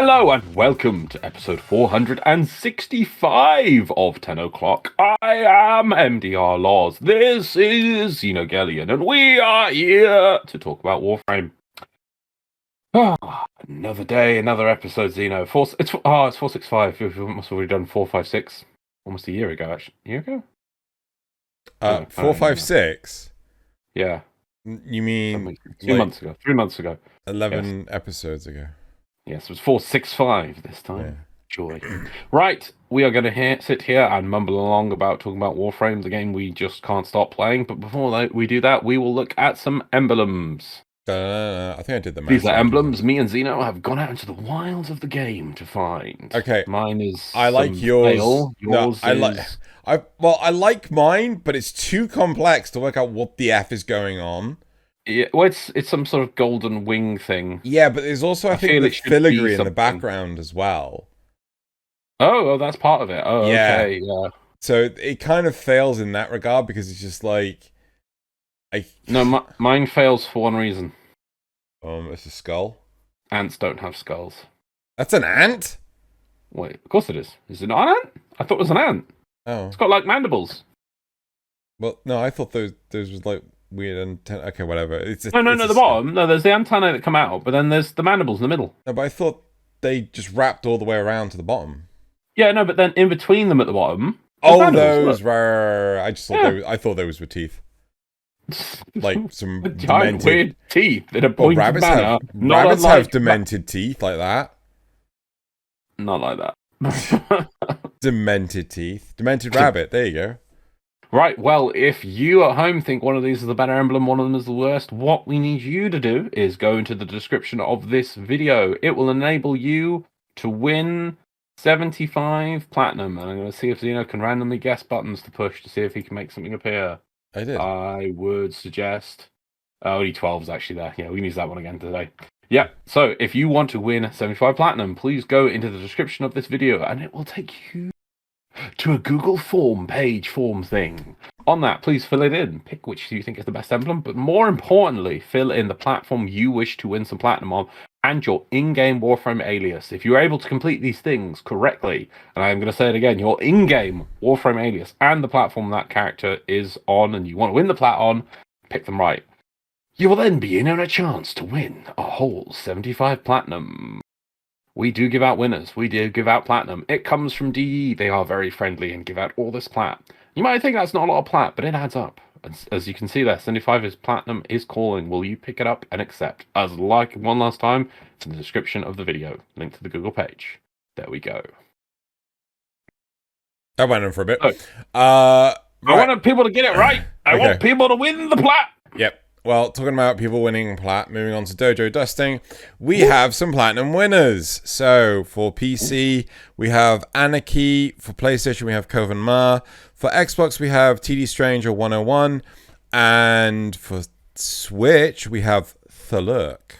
Hello and welcome to episode 465 of 10 o'clock. I am MDRLOz. This is Xeno, and we are here to talk about Warframe. Another day, another episode, Xeno. It's 465. We must have already done 456 almost a year ago, actually. A year ago? 456? Yeah. You mean 2 months ago, 3 months ago. 11 episodes ago. Yes, it was 465 this time. Yeah. Joy. Right, we are going to sit here and mumble along about talking about Warframe, the game we just can't stop playing. But before we do that, we will look at some emblems. I think I did the math. These are emblems me and Xeno have gone out into the wilds of the game to find. Okay. Mine is I like yours. Yours is... I like mine, but it's too complex to work out what the F is going on. Yeah, well, it's some sort of golden wing thing. Yeah, but there's also, I think, the filigree in the background as well. Oh, that's part of it. Oh, yeah. Okay, yeah. So it kind of fails in that regard because it's just like... No, mine fails for one reason. It's a skull. Ants don't have skulls. That's an ant? Wait, of course it is. Is it not an ant? I thought it was an ant. Oh. It's got, like, mandibles. Well, no, I thought those was, like... weird antenna. Okay, whatever. No, the bottom. No, there's the antennae that come out, but then there's the mandibles in the middle. No, but I thought they just wrapped all the way around to the bottom. Yeah, no, but then in between them at the bottom. Oh, those were. I just thought I thought those were teeth. Like some giant weird teeth in a pointed rabbits manner. Rabbits have demented teeth like that. Not like that. Demented teeth. Demented rabbit. There you go. Right, well, if you at home think one of these is the better emblem, one of them is the worst, what we need you to do is go into the description of this video. It will enable you to win 75 platinum. And I'm going to see if Xeno can randomly guess buttons to push to see if he can make something appear. I did. I would suggest... only 12's actually there. Yeah, we can use that one again today. Yeah, so if you want to win 75 platinum, please go into the description of this video and it will take you to a Google form thing. On that, please fill it in. Pick which you think is the best emblem, but more importantly, fill in the platform you wish to win some platinum on and your in-game Warframe alias. If you're able to complete these things correctly, and I'm going to say it again, your in-game Warframe alias and the platform that character is on and you want to win the plat on, pick them right. You will then be in on a chance to win a whole 75 platinum. We do give out winners. We do give out platinum. It comes from DE. They are very friendly and give out all this plat. You might think that's not a lot of plat, but it adds up. As you can see there, 75 is platinum is calling. Will you pick it up and accept? As like one last time, it's in the description of the video. Link to the Google page. There we go. I went in for a bit. I want people to get it right. I want people to win the plat. Yep. Well, talking about people winning plat, moving on to dojo dusting, we have some platinum winners. So, for PC, we have Anarchy. For PlayStation, we have Coven Ma. For Xbox, we have TD Stranger 101. And for Switch, we have Thalurk.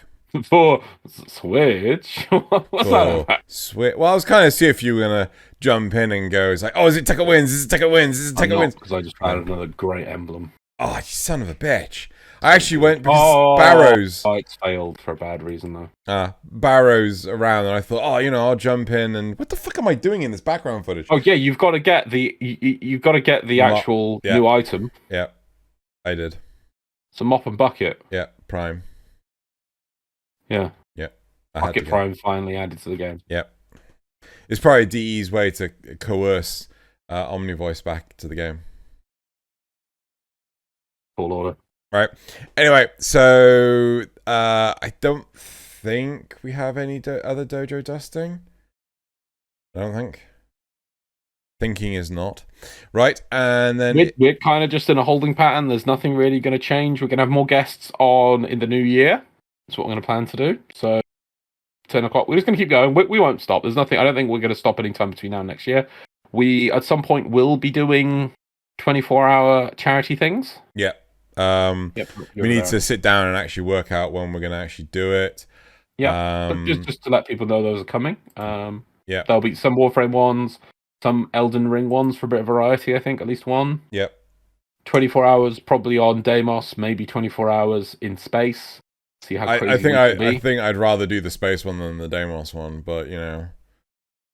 For Switch? What's that about? Switch. Well, I was kind of see if you were going to jump in and go, it's like, oh, is it Tekka Wins? Is it Tekka Wins? Is it Tekka Wins? Because I just found another great emblem. Oh, you son of a bitch. I actually went because Barrow's... Oh, it's failed for a bad reason, though. Barrow's around, and I thought, I'll jump in, and what the fuck am I doing in this background footage? Oh, yeah, you've got to get the actual new item. Yeah, I did. It's a mop and bucket. Yeah, Prime. Yeah. Yeah. Bucket Prime finally added to the game. Yeah. It's probably DE's way to coerce Omnivoice back to the game. Full order. Right. Anyway, so I don't think we have any other dojo dusting. I don't think. Thinking is not. Right, and then... We're kind of just in a holding pattern. There's nothing really going to change. We're going to have more guests on in the new year. That's what we're going to plan to do. So, 10 o'clock. We're just going to keep going. We won't stop. There's nothing... I don't think we're going to stop anytime between now and next year. We, at some point, will be doing 24-hour charity things. Yeah. We need to sit down and actually work out when we're going to actually do it. Yeah, but just to let people know those are coming. Yeah. There'll be some Warframe ones, some Elden Ring ones for a bit of variety, I think, at least one. Yep. 24 hours probably on Deimos, maybe 24 hours in space. See how I crazy think we can I be. think I'd rather do the space one than the Deimos one, but you know,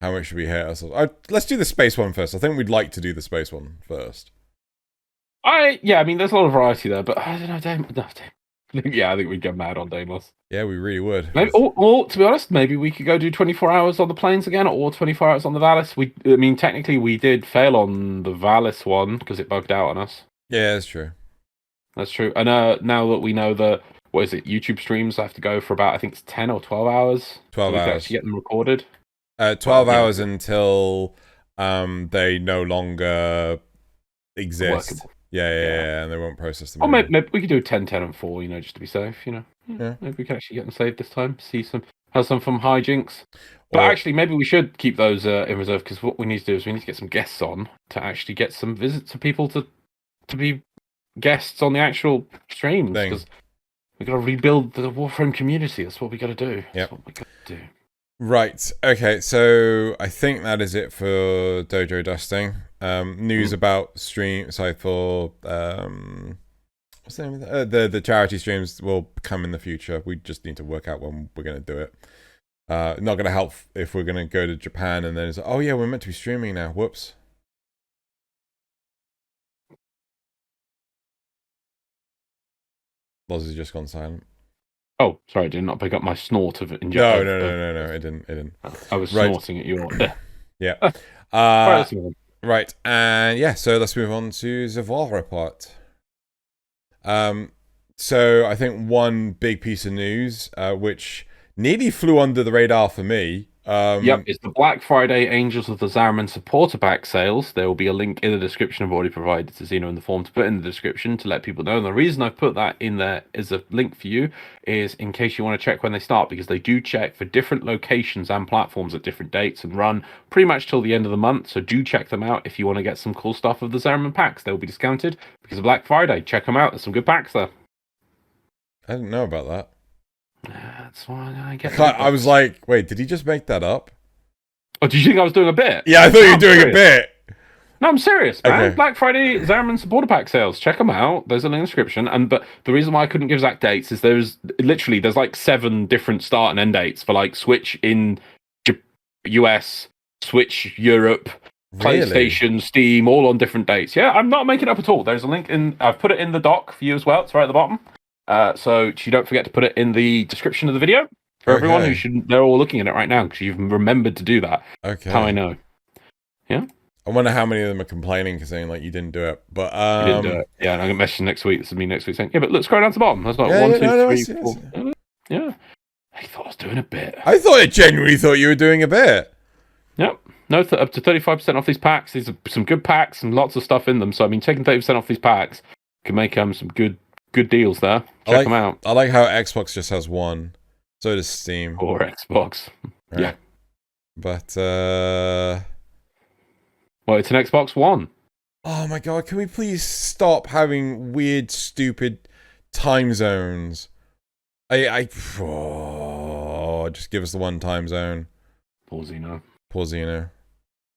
how much should we hate ourselves? Let's do the space one first. I think we'd like to do the space one first. Yeah, I mean, there's a lot of variety there, but I don't know, yeah, I think we'd get mad on Deimos. Yeah, we really would. Maybe, or to be honest, maybe we could go do 24 hours on the planes again, or 24 hours on the Valis. I mean, technically, we did fail on the Valis one because it bugged out on us. Yeah, that's true. That's true. And now that we know what is it? YouTube streams have to go for about, I think it's 10 or 12 hours. 12 so we hours. can actually get them recorded. 12 hours until they no longer exist. Workable. Yeah, and they won't process them. Or maybe we could do 10, 10, and 4, just to be safe, Yeah. Maybe we can actually get them saved this time. Have some from hijinks. But actually, maybe we should keep those in reserve, because what we need to do is we need to get some guests on to actually get some visits to people to be guests on the actual streams, because we got to rebuild the Warframe community. That's what we got to do. That's what we got to do. Right. Okay. So I think that is it for Dojo Dusting. News about stream. Sorry for what's the name of that? The charity streams will come in the future. We just need to work out when we're going to do it. Not going to help if we're going to go to Japan and then it's like, oh yeah, we're meant to be streaming now. Whoops. Loz has just gone silent. Oh, sorry, I did not pick up my snort of injection. No, it didn't. I was snorting at your... Yeah. Right, and yeah, so let's move on to the War report. So I think one big piece of news, which nearly flew under the radar for me. It's the Black Friday Angels of the Zariman supporter pack sales. There will be a link in the description. I've already provided to Xeno in the form to put in the description to let people know. And the reason I've put that in there as a link for you is in case you want to check when they start, because they do check for different locations and platforms at different dates and run pretty much till the end of the month. So do check them out if you want to get some cool stuff of the Zariman packs. They will be discounted because of Black Friday. Check them out. There's some good packs there. I didn't know about that. That's why I get. I was like, wait, did he just make that up? Oh, did you think I was doing a bit? Yeah, I thought you were doing a bit. No, I'm serious, man. Okay. Black Friday Zariman supporter pack sales. Check them out. There's a link in the description. But the reason why I couldn't give exact dates is there's like 7 different start and end dates for like Switch in US, Switch Europe, PlayStation, Steam, all on different dates. Yeah, I'm not making it up at all. There's a link I've put it in the doc for you as well. It's right at the bottom. So you don't forget to put it in the description of the video for everyone who should. They're all looking at it right now because you've remembered to do that. Okay. That's how I know. Yeah. I wonder how many of them are complaining because saying like you didn't do it, but you didn't do it. Yeah, and I'm gonna message next week. This is me next week saying, yeah, but look, scroll down to the bottom. That's like 1, 2, 3, 4. Yeah. I thought I was doing a bit. I genuinely thought you were doing a bit. Yep. No, up to 35% off these packs. These are some good packs and lots of stuff in them. So I mean, taking 30% off these packs can make some good deals there. Check them out. I like how Xbox just has one. So does Steam. Or Xbox. Right. Yeah. But, well, it's an Xbox One. Oh my god, can we please stop having weird, stupid time zones? Just give us the one time zone. Poor Xeno.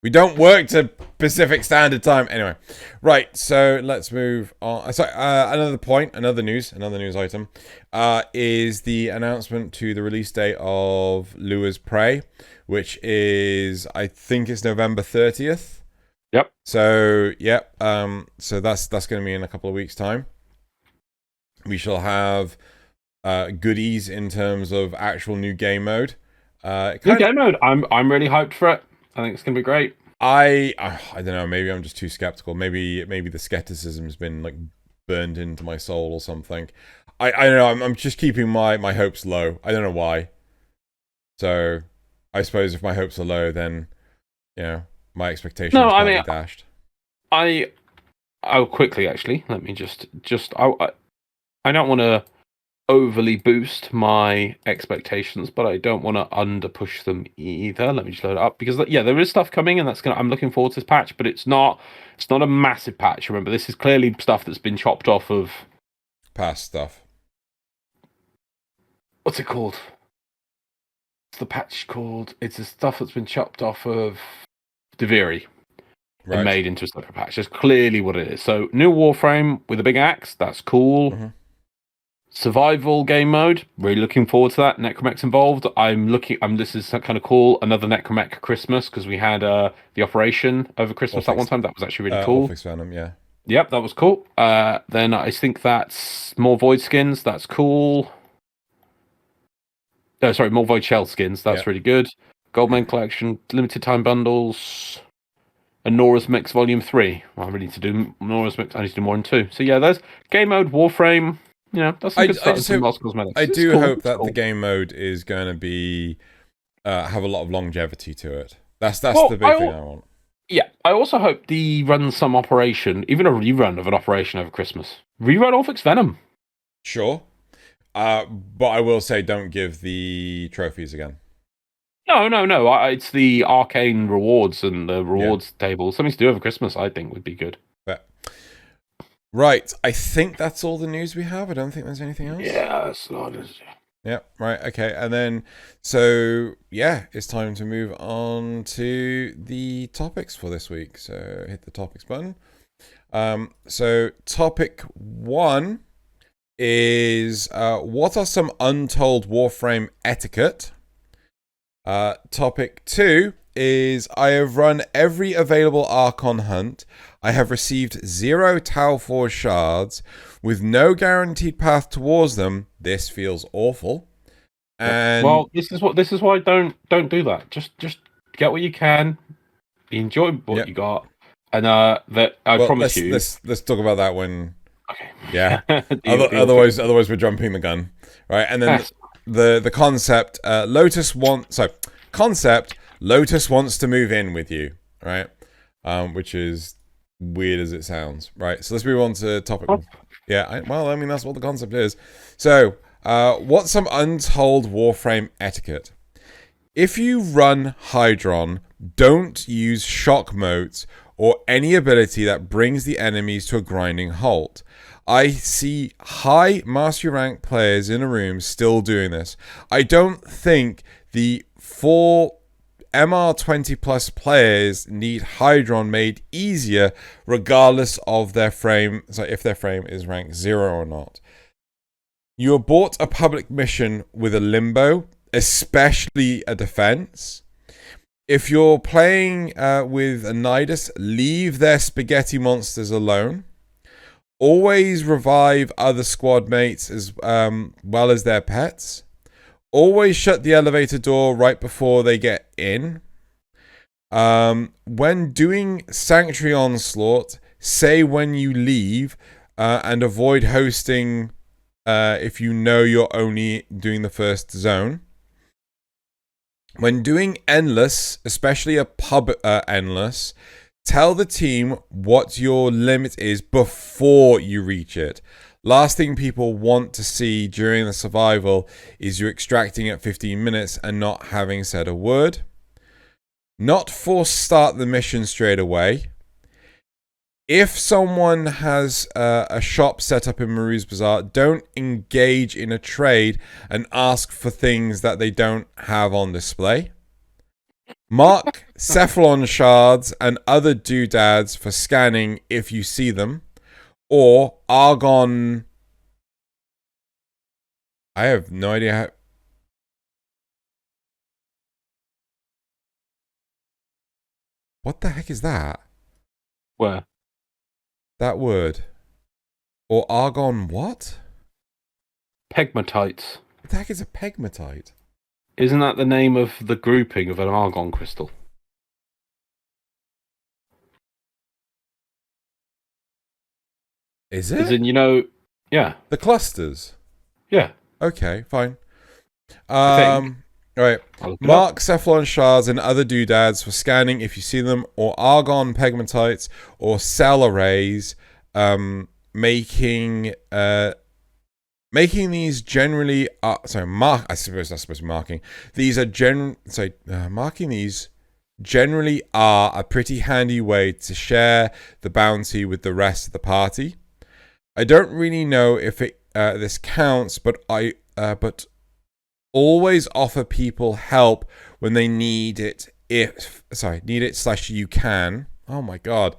We don't work to Pacific Standard Time. Anyway, right, so let's move on. Sorry, another news item is the announcement to the release date of Lua's Prey, which is, I think it's November 30th. Yep. So, so that's going to be in a couple of weeks' time. We shall have goodies in terms of actual new game mode. Game mode. I'm really hyped for it. I think it's gonna be great. I don't know. Maybe I'm just too skeptical. Maybe the skepticism's been like burned into my soul or something. I don't know. I'm just keeping my hopes low. I don't know why. So I suppose if my hopes are low, then my expectations are be dashed. I'll quickly actually. Let me just I don't want to overly boost my expectations, but I don't want to under push them either. Let me just load it up because there is stuff coming, and I'm looking forward to this patch, but it's not a massive patch. Remember, this is clearly stuff that's been chopped off of past stuff. What's it called? What's the patch called? It's the stuff that's been chopped off of Deviri and made into a separate patch. That's clearly what it is. So new Warframe with a big axe, that's cool. Survival game mode. Really looking forward to that. Necromech's involved. This is kind of cool. Another Necromech Christmas because we had the operation over Christmas that one time. That was actually really cool. Orphix Venom, yeah. Yep, that was cool. Then I think that's more Void skins. That's cool. No, sorry, more Void Shell skins. That's really good. Goldman Collection, limited time bundles, and Nora's Mix Volume 3. Well, I really need to do Nora's Mix. I need to do more than 2. So yeah, there's game mode, Warframe. You know, that's some good stuff. I do hope that the game mode is going to be have a lot of longevity to it. That's the big thing I want. Yeah, I also hope they run some operation, even a rerun of an operation over Christmas. Rerun Orphix Venom. Sure. But I will say, don't give the trophies again. No. It's the arcane rewards and the rewards table. Something to do over Christmas, I think, would be good. But, right. I think that's all the news we have. I don't think there's anything else. Yeah, that's a lot. Yeah, right. Okay. And then, so, yeah, it's time to move on to the topics for this week. So, hit the topics button. So, topic 1 is what are some untold Warframe etiquette? Topic 2 is I have run every available Archon hunt. I have received 0 Tau 4 shards with no guaranteed path towards them. This feels awful. And well, this is why don't do that. Just get what you can, enjoy what you got, and that I promise you. Let's talk about that when. Okay. Yeah. Otherwise, we're jumping the gun, right? And then the concept Lotus wants to move in with you, right? Which is weird as it sounds, right? So let's move on to topic. Yeah. I mean that's what the concept is. So, what's some untold Warframe etiquette? If you run Hydron, don't use shock motes or any ability that brings the enemies to a grinding halt. I see high mastery rank players in a room still doing this. I don't think the 4 MR20 plus players need Hydron made easier regardless of their frame, so if their frame is rank 0 or not. You abort a public mission with a limbo, especially a defense. If you're playing with a Nidus, leave their spaghetti monsters alone. Always revive other squad mates as well as their pets. Always shut the elevator door right before they get in. When doing Sanctuary Onslaught, say when you leave and avoid hosting if you know you're only doing the first zone. When doing Endless, especially a pub Endless, tell the team what your limit is before you reach it. Last thing people want to see during the survival is you extracting at 15 minutes and not having said a word. Not force start the mission straight away. If someone has a shop set up in Maru's Bazaar, don't engage in a trade and ask for things that they don't have on display. Mark Cephalon shards and other doodads for scanning if you see them. Or Argon... I have no idea how... What the heck is that? Where? That word. Or Argon what? Pegmatites. What the heck is a pegmatite? Isn't that the name of the grouping of an argon crystal? Is it? As in, yeah. The clusters? Yeah. Okay, fine. Right. Mark Cephalon shards and other doodads for scanning if you see them, or argon pegmatites, or cell arrays, making these generally I suppose that's supposed to be marking. These are marking these generally are a pretty handy way to share the bounty with the rest of the party. I don't really know if this counts, but but always offer people help when they need it. You can. Oh my god.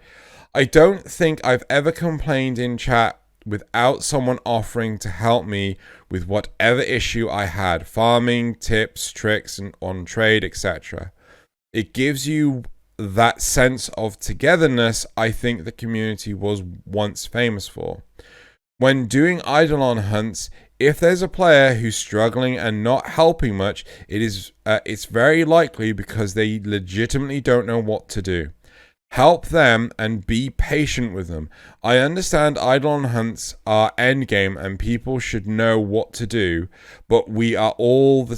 I don't think I've ever complained in chat without someone offering to help me with whatever issue I had, farming, tips, tricks, and on trade, etc. It gives you that sense of togetherness I think the community was once famous for. When doing Eidolon hunts, if there's a player who's struggling and not helping much, it's very likely because they legitimately don't know what to do. Help them and be patient with them. I understand Eidolon hunts are endgame and people should know what to do, but we are all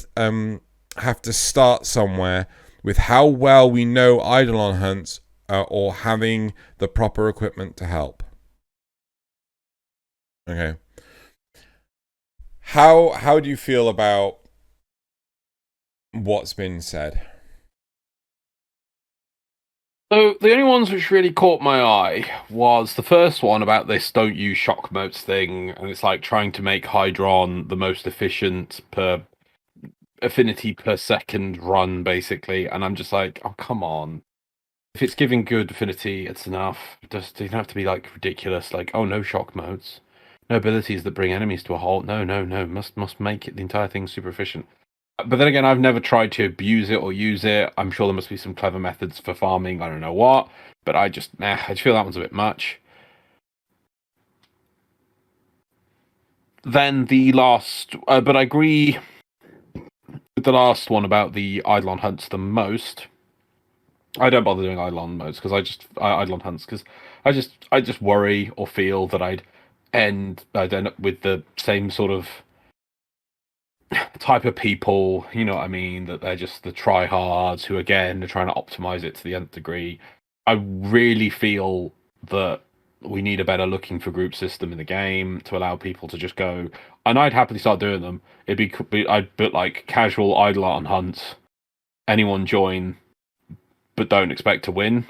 have to start somewhere with how well we know Eidolon hunts or having the proper equipment to help. Okay. How do you feel about what's been said? So the only ones which really caught my eye was the first one about this don't use shock motes thing, and it's like trying to make Hydron the most efficient per affinity per second run, basically. And I'm just like, oh, come on. If it's giving good affinity, it's enough. It doesn't have to be like ridiculous, like, oh, no shock motes. No abilities that bring enemies to a halt. No. Must make it the entire thing super efficient. But then again, I've never tried to abuse it or use it. I'm sure there must be some clever methods for farming. I don't know what. But I just feel that one's a bit much. Then the last... but I agree with the last one about the Eidolon hunts the most. I don't bother doing Eidolon modes because Eidolon hunts because I just worry or feel that I'd end up with the same sort of type of people, you know what I mean, that they're just the tryhards who again are trying to optimize it to the nth degree. I really feel that we need a better looking for group system in the game to allow people to just go, and I'd happily start doing them. I'd put like casual Eidolon hunts, anyone join, but don't expect to win.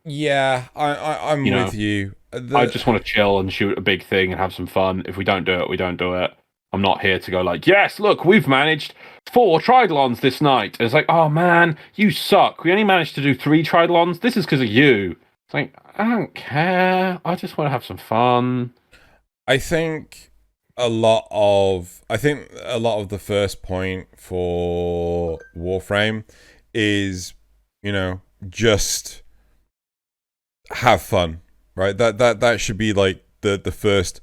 Yeah, I'm with you. I just want to chill and shoot a big thing and have some fun. If we don't do it, we don't do it. I'm not here to go like, yes, look, we've managed 4 Tridolons this night. And it's like, oh man, you suck. We only managed to do 3 Tridolons. This is because of you. It's like, I don't care. I just want to have some fun. I think a lot of the first point for Warframe is, just have fun, right? That should be like the first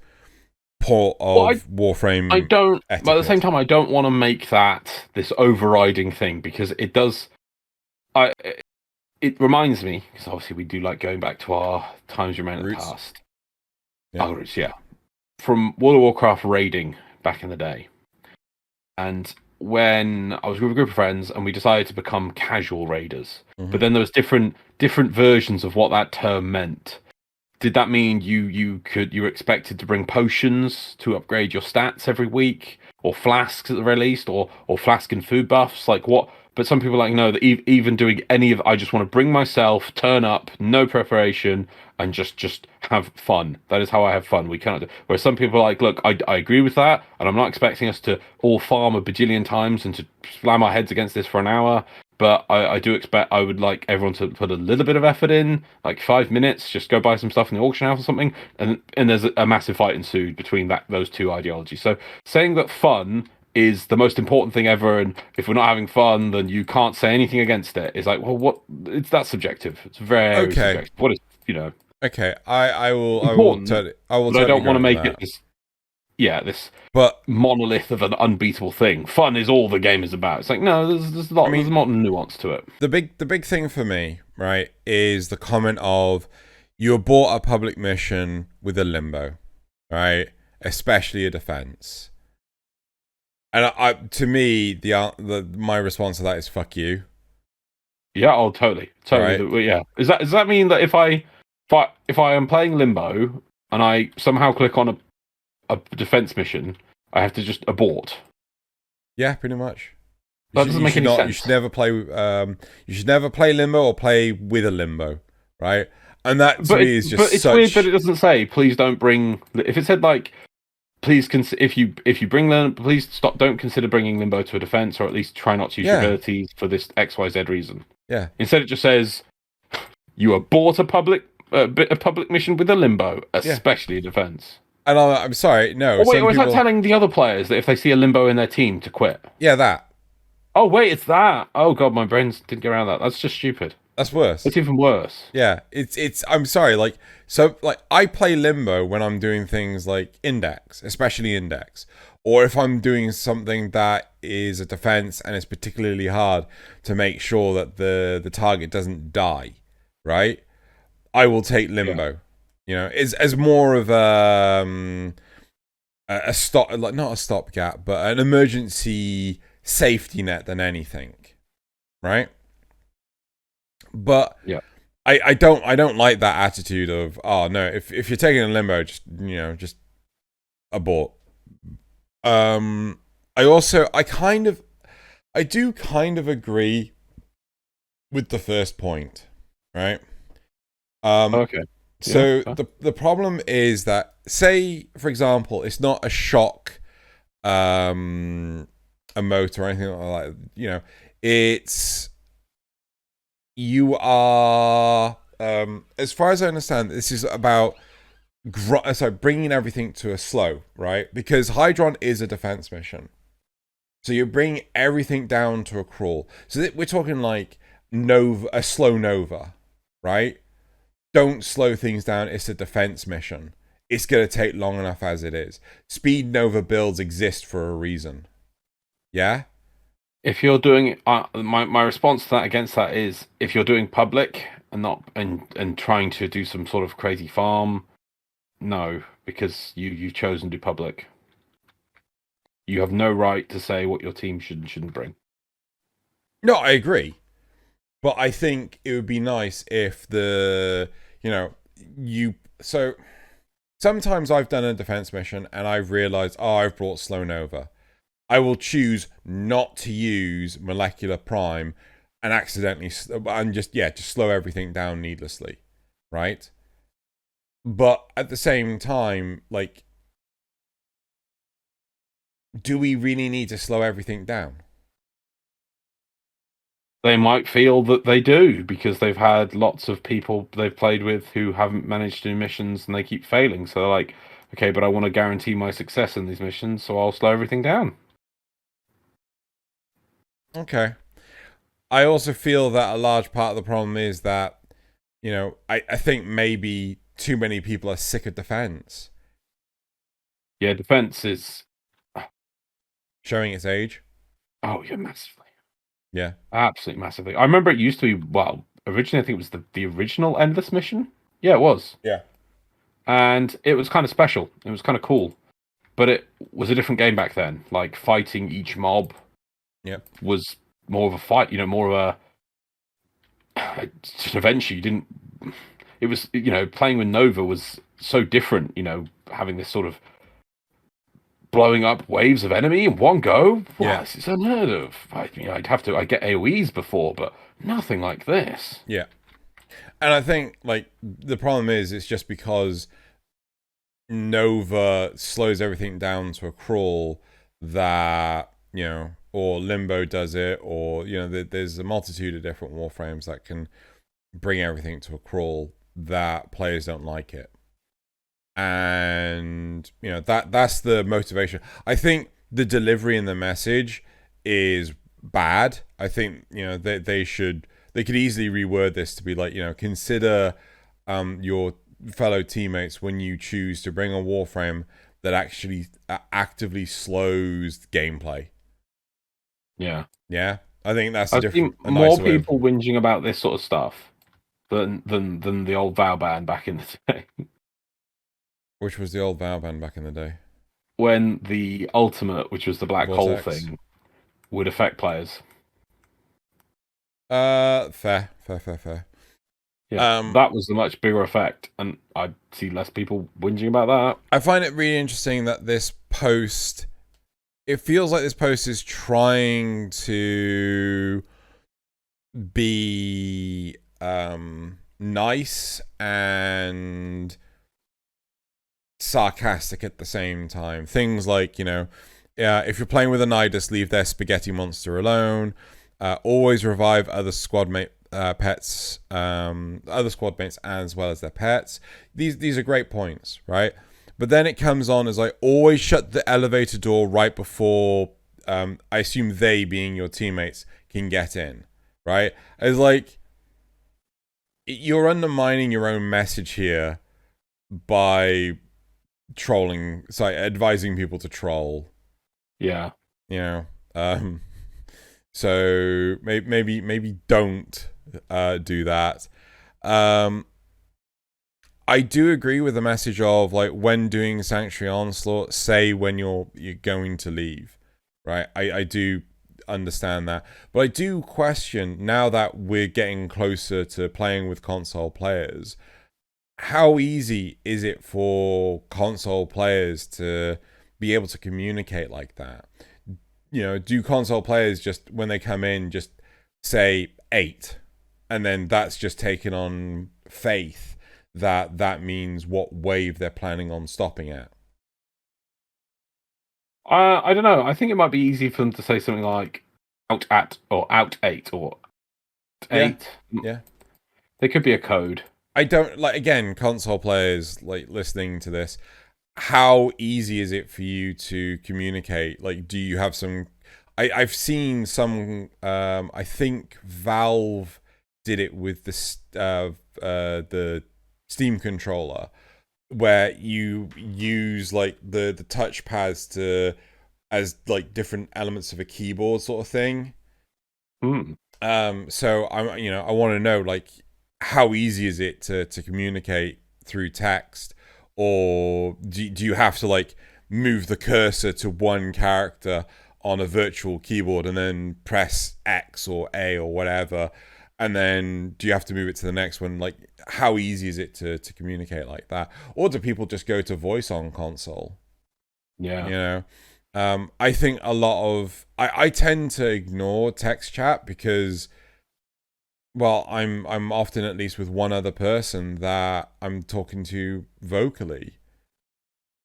port of Warframe. I don't, etiquette. but at the same time, I don't want to make that this overriding thing because it does. It reminds me because obviously we do like going back to our times remain in the past. Yeah. Roots, yeah. From World of Warcraft raiding back in the day, and when I was with a group of friends and we decided to become casual raiders, but then there was different versions of what that term meant. Did that mean you were expected to bring potions to upgrade your stats every week, or flasks at the very least, or flask and food buffs? Like what? But some people are like, no, that even doing any of, I just want to bring myself, turn up, no preparation, and just have fun. That is how I have fun. We cannot do. Whereas some people are like, look, I agree with that, and I'm not expecting us to all farm a bajillion times and to slam our heads against this for an hour. But I do expect, I would like everyone to put a little bit of effort in, like 5 minutes, just go buy some stuff in the auction house or something, and there's a massive fight ensued between those two ideologies. So saying that fun is the most important thing ever, and if we're not having fun, then you can't say anything against it. It's like, well, what? That's subjective. It's very subjective. What is, Okay, I will totally. But I don't want to make it this monolith of an unbeatable thing. Fun is all the game is about. It's like, no, there's a lot of nuance to it. The big thing for me, right, is the comment of you abort a public mission with a limbo, right? Especially a defense. And to me, my response to that is fuck you. Yeah, oh, totally. Right? Yeah. Does that mean that if I am playing Limbo and I somehow click on a defense mission, I have to just abort? Yeah, pretty much. That doesn't make any sense. You should never play. You should never play Limbo or play with a Limbo, right? And that to me is just. But it's weird that it doesn't say please don't bring. If it said like, please if you bring them, please stop. Don't consider bringing Limbo to a defense, or at least try not to use your abilities for this XYZ reason. Yeah. Instead, it just says you abort a public a public mission with a limbo, especially defense. And I'm sorry, no. Oh wait, or is people... that telling the other players that if they see a limbo in their team to quit? Yeah, that. Oh wait, it's that. Oh god, my brains didn't get around that. That's just stupid. That's worse. It's even worse. Yeah, it's. I'm sorry, like I play limbo when I'm doing things like index, especially index, or if I'm doing something that is a defense and it's particularly hard to make sure that the target doesn't die, right? I will take limbo. Yeah. You know, as more of a stop, like not a stopgap, but an emergency safety net than anything, right? But yeah, I don't like that attitude of, oh no, if you're taking a limbo, just abort. I do kind of agree with the first point, right? Okay. So the problem is that, say for example, it's not a shock emote or anything like that. You know, it's you are as far as I understand, this is about bringing everything to a slow, right? Because Hydron is a defense mission, so you're bringing everything down to a crawl. So we're talking like a slow Nova, right? Don't slow things down. It's a defense mission. It's going to take long enough as it is. Speed Nova builds exist for a reason. Yeah? If you're doing... my response to that against that is, if you're doing public and not and trying to do some sort of crazy farm, no, because you've chosen to do public. You have no right to say what your team should and shouldn't bring. No, I agree. But I think it would be nice if so sometimes I've done a defense mission and I've realized, I've brought slow Nova. I will choose not to use molecular prime and accidentally just slow everything down needlessly, right? But at the same time, like, do we really need to slow everything down? They might feel that they do because they've had lots of people they've played with who haven't managed to do missions and they keep failing. So they're like, okay, but I want to guarantee my success in these missions, so I'll slow everything down. Okay. I also feel that a large part of the problem is that, I think maybe too many people are sick of defense. Yeah, defense is showing its age. Oh, yeah, massively. Yeah. Absolutely massively. I remember it used to be, originally I think it was the original Endless mission. Yeah, it was. Yeah. And it was kind of special. It was kind of cool. But it was a different game back then. Like, fighting each mob was more of a fight, more of an adventure. You didn't... It was, playing with Nova was so different, having this sort of blowing up waves of enemy in one go. Yeah. This is unheard of. I get AoEs before, but nothing like this. Yeah. And I think, like, the problem is, it's just because Nova slows everything down to a crawl that, or Limbo does it, or, there's a multitude of different warframes that can bring everything to a crawl that players don't like it. And that's the motivation. I think the delivery and the message is bad. I think they could easily reword this to be like, consider your fellow teammates when you choose to bring a warframe that actually actively slows gameplay. Yeah, I think that's I've seen more people whinging about this sort of stuff than the old Valban back in the day. Which was the old Valban back in the day? When the ultimate, which was the black Vortex. hole thing, would affect players. Fair. Yeah, that was a much bigger effect, and I see less people whinging about that. I find it really interesting that this post... It feels like this post is trying to be nice and sarcastic at the same time. Things like, if you're playing with a Nidus, leave their spaghetti monster alone. Always revive other squad pets, other squad mates, as well as their pets. These are great points, right? But then it comes on as like, always shut the elevator door right before, I assume they, being your teammates, can get in, right? It's like, you're undermining your own message here by trolling, advising people to troll. Yeah. You know, so maybe don't do that. I do agree with the message of like, when doing Sanctuary Onslaught, say when you're going to leave, right? I do understand that, but I do question, now that we're getting closer to playing with console players, how easy is it for console players to be able to communicate like that? You know, do console players just, when they come in, just say 8, and then that's just taken on faith that that means what wave they're planning on stopping at? I don't know. I think it might be easy for them to say something like out at, or out 8, or 8. Yeah. There could be a code. I don't, like, again, console players, like, listening to this, how easy is it for you to communicate? Like, do you have some... I've seen some... I think Valve did it with the Steam controller, where you use, like, the touchpads to... as, like, different elements of a keyboard sort of thing. So, I want to know, like, how easy is it to communicate through text, or do you have to like move the cursor to one character on a virtual keyboard and then press X or A or whatever, and then do you have to move it to the next one? Like, how easy is it to communicate like that? Or do people just go to voice on console? Yeah. You know, I think a lot of I tend to ignore text chat because, well, I'm often at least with one other person that I'm talking to vocally.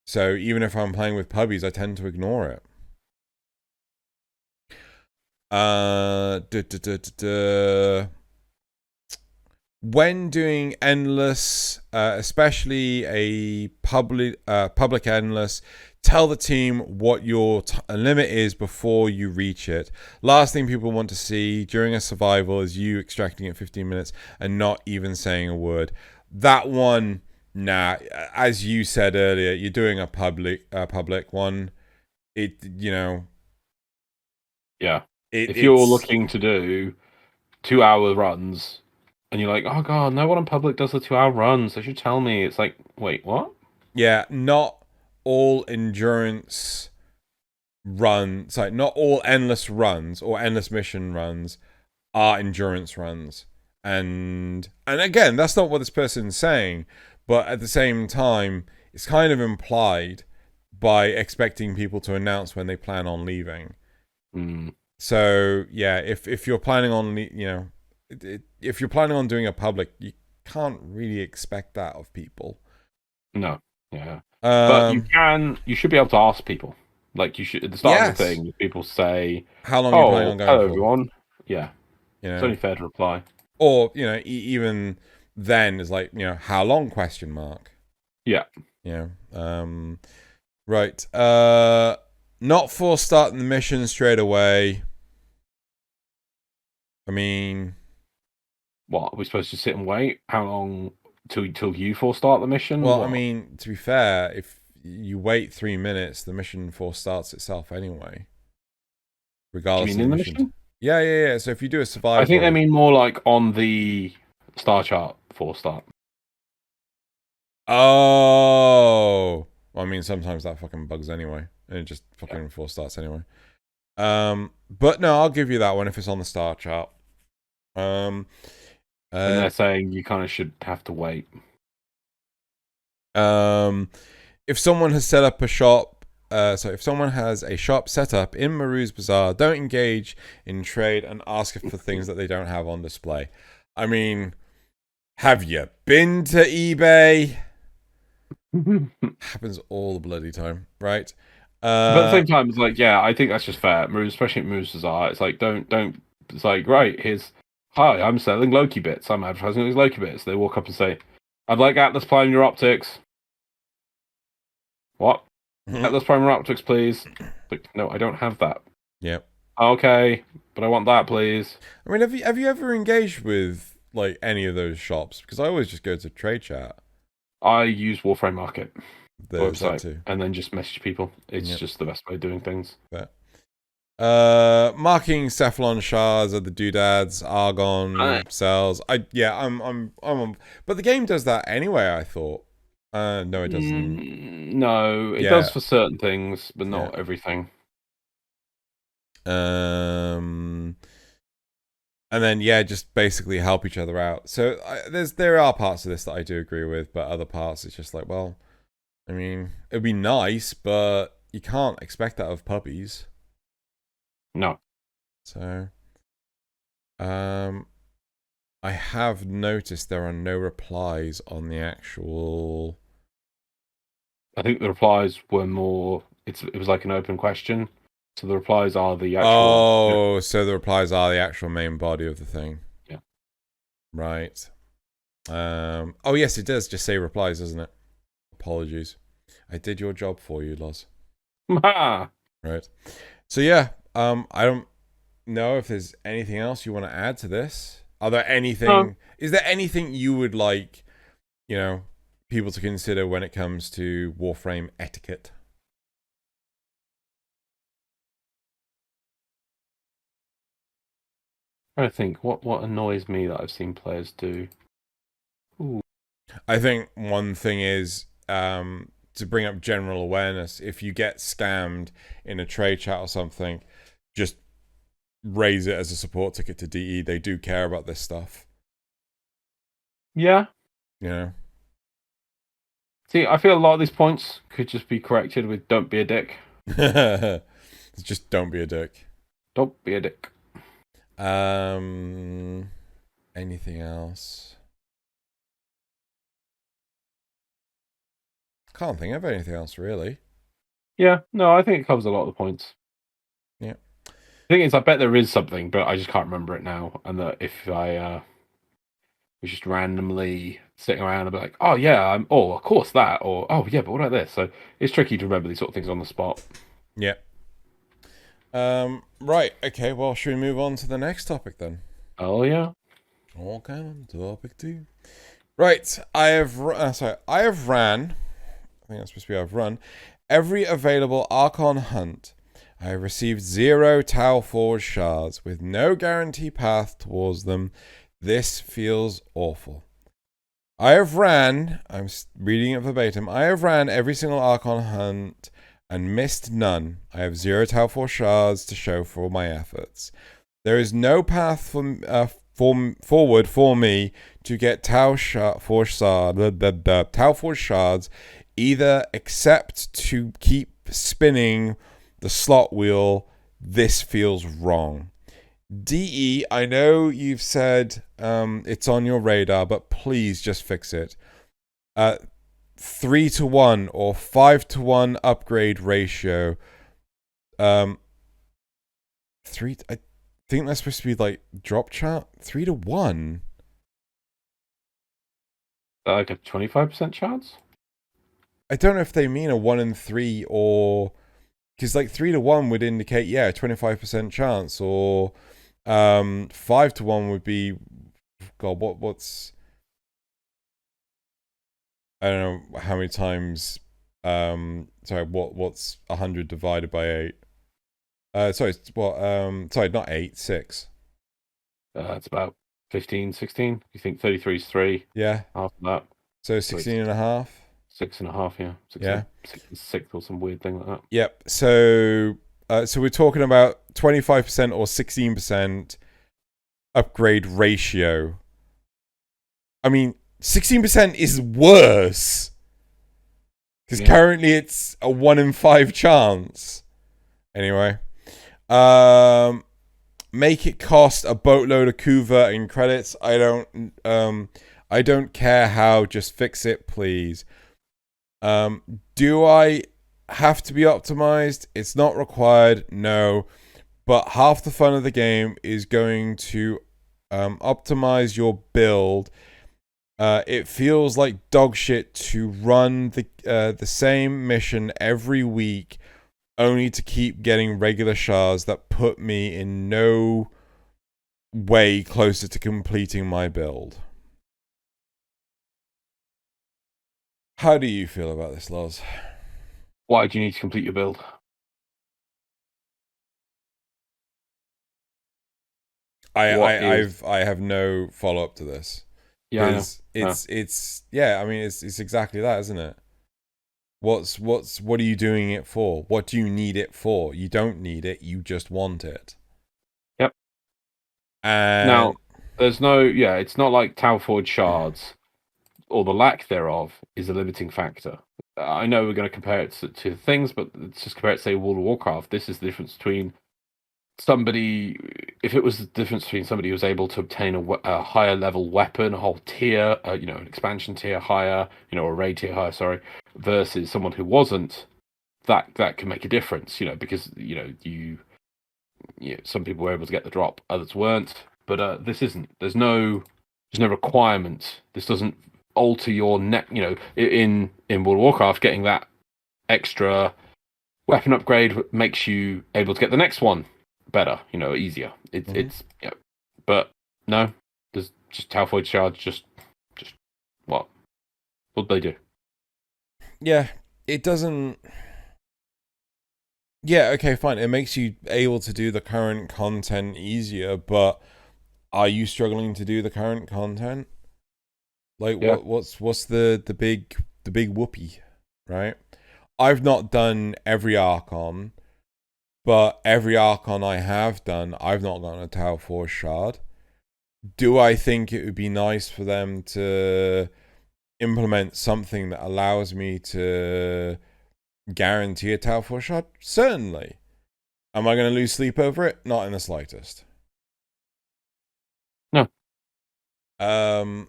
So even if I'm playing with puppies, I tend to ignore it. When doing endless, especially a public endless, tell the team what your limit is before you reach it. Last thing people want to see during a survival is you extracting at 15 minutes and not even saying a word. That one, nah. As you said earlier, you're doing a public one. It, you know. Yeah. If you're looking to do 2-hour runs, and you're like, oh god, no one on public does the 2-hour runs, they should tell me. It's like, wait, what? Yeah, not all endurance runs, not all endless runs or endless mission runs are endurance runs. And again, that's not what this person's saying, but at the same time, it's kind of implied by expecting people to announce when they plan on leaving. So yeah, if you're planning on, if you're planning on doing a public, you can't really expect that of people. No, yeah. But you should be able to ask people. Like, you should, at the start of the thing, people say, how long are you planning on going hello, for? everyone. Yeah. It's only fair to reply. Or, even then is like, how long, question mark. Yeah. Right. Not for starting the mission straight away. I mean, what, are we supposed to sit and wait? How long till you four start the mission? Well, what? I mean, to be fair, if you wait 3 minutes, the mission 4 starts itself anyway. Regardless Do you mean of the mission? Yeah. So if you do a survival, I think they mean more like on the star chart 4 start. Oh, well, I mean, sometimes that fucking bugs anyway, and it just fucking 4 starts anyway. But no, I'll give you that one if it's on the star chart. And they're saying you kind of should have to wait. If someone has set up a shop, if someone has a shop set up in Maru's Bazaar, don't engage in trade and ask for things that they don't have on display. I mean, have you been to eBay? Happens all the bloody time, right? But at the same time, it's like, yeah, I think that's just fair. Especially at Maru's Bazaar, it's like, don't. It's like, right, here's Hi, I'm selling Loki bits. I'm advertising these Loki bits. They walk up and say, I'd like Atlas Prime Neuroptics. What? Atlas Prime Neuroptics, please. Like, no, I don't have that. Yep. Okay, but I want that, please. I mean, have you ever engaged with like any of those shops? Because I always just go to Trade Chat. I use Warframe Market There's that website too. and then just message people. It's Yep. just the best way of doing things. But, marking Cephalon shards of the doodads, Argon cells. I'm on. But the game does that anyway, I thought. No, it doesn't. No, it does for certain things, but not everything. And then just basically help each other out. So there are parts of this that I do agree with, but other parts it's just like, well, I mean, it'd be nice, but you can't expect that of puppies. No. So, I have noticed there are no replies on the actual. I think the replies were more. It was like an open question, so the replies are the actual. Oh, so the replies are the actual main body of the thing. Yeah. Right. Oh yes, it does just say replies, doesn't it? Apologies, I did your job for you, Loz. Right. So yeah, I don't know if there's anything else you want to add to this. Are there anything? Is there anything you would like, people to consider when it comes to Warframe etiquette? I think what annoys me that I've seen players do. Ooh. I think one thing is to bring up general awareness. If you get scammed in a trade chat or something, just raise it as a support ticket to DE. They do care about this stuff. Yeah. See, I feel a lot of these points could just be corrected with "Don't be a dick." Just don't be a dick. Don't be a dick. Anything else? Can't think of anything else really. Yeah, no, I think it covers a lot of the points. Yeah. The thing is, I bet there is something, but I just can't remember it now. And that if I was just randomly sitting around and be like, oh yeah, of course that, or oh yeah, but what about this? So it's tricky to remember these sort of things on the spot. Yeah. Right. Okay. Well, should we move on to the next topic then? Oh yeah. Okay. Topic 2. Right. I have ran. I think that's supposed to be I've run every available Archon hunt. I have received 0 Tau Forge shards with no guarantee path towards them. This feels awful. I'm reading it verbatim. I have ran every single Archon hunt and missed none. I have 0 Tau Forge shards to show for my efforts. There is no path forward for me to get Tau Forge shards, either except to keep spinning the slot wheel. This feels wrong. DE, I know you've said it's on your radar, but please just fix it. 3-to-1 or 5-to-1 upgrade ratio. I think that's supposed to be like drop chart. 3-to-1. Like a 25% chance? I don't know if they mean a 1 in 3 or because like 3-to-1 would indicate 25% chance, or 5-to-1 would be what's I don't know how many times what's 100 divided by 8? Not 8, 6. It's about 15, 16. You think 33 is 3? Yeah. Half of that. So 16 and a half? 6.5, yeah. 6 or some weird thing like that. Yep. So we're talking about 25% or 16% upgrade ratio. I mean, 16% is worse. Because currently it's a 1 in 5 chance. Anyway. Make it cost a boatload of Kuva in credits. I don't care how, just fix it, please. Do I have to be optimized? It's not required, no. But half the fun of the game is going to optimize your build. It feels like dog shit to run the same mission every week, only to keep getting regular shards that put me in no way closer to completing my build. How do you feel about this, Loz? Why do you need to complete your build? I have no follow up to this. Yeah, I know. It's I mean it's exactly that, isn't it? What are you doing it for? What do you need it for? You don't need it, you just want it. Yep. And now there's no it's not like Tau Forge shards, or the lack thereof is a limiting factor. I know we're going to compare it to things, but let's just compare it to, say, World of Warcraft. This is the difference between somebody, if it was the difference between somebody who was able to obtain a higher level weapon, a whole tier, an expansion tier higher, a raid tier higher, sorry, versus someone who wasn't, that can make a difference, because some people were able to get the drop, others weren't. But this isn't. There's no requirement. This doesn't alter your net. In World of Warcraft, getting that extra weapon upgrade makes you able to get the next one better, easier. It's but no, there's just Tau Void shards. Just what they do? Yeah, it doesn't. Yeah, okay, fine. It makes you able to do the current content easier, but are you struggling to do the current content? Like, what's the big whoopee, right? I've not done every Archon, but every Archon I have done, I've not gotten a Tau Force shard. Do I think it would be nice for them to implement something that allows me to guarantee a Tau Force shard? Certainly. Am I going to lose sleep over it? Not in the slightest. No. I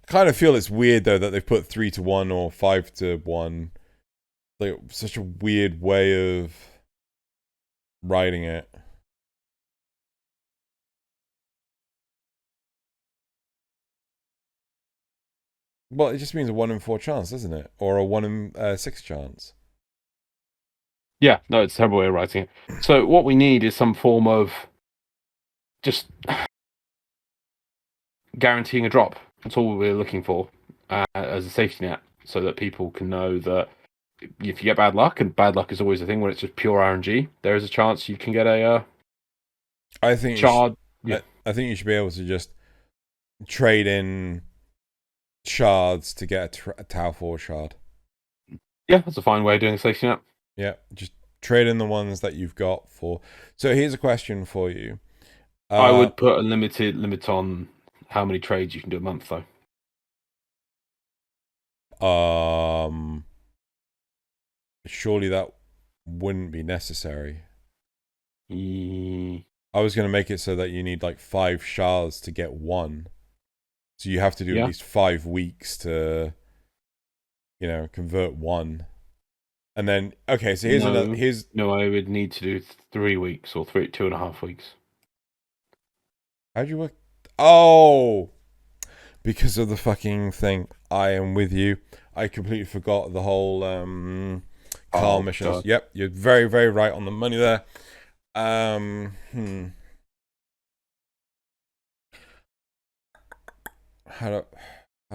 kind of feel it's weird though that they've put 3-1 or 5-1. Like, such a weird way of writing it. Well, it just means a 1 in 4 chance, doesn't it? Or a 1 in 6 chance. Yeah, no, it's a terrible way of writing it. So what we need is some form of just guaranteeing a drop. That's all we're looking for as a safety net, so that people can know that if you get bad luck, and bad luck is always a thing when it's just pure RNG, there is a chance you can get a I think shard. I think you should be able to just trade in shards to get a Tau 4 shard. Yeah, that's a fine way of doing a safety net. Yeah, just trade in the ones that you've got for. So here's a question for you. I would put a limit on how many trades you can do a month, though. Surely that wouldn't be necessary. I was going to make it so that you need like 5 shards to get 1. So you have to do at least 5 weeks to, convert 1. And then, okay, so here's No, I would need to do 3 weeks or 2.5 weeks. How'd you work? Oh, because of the fucking thing. I am with you. I completely forgot the whole Carl missions. God. Yep, you're very, very right on the money there. How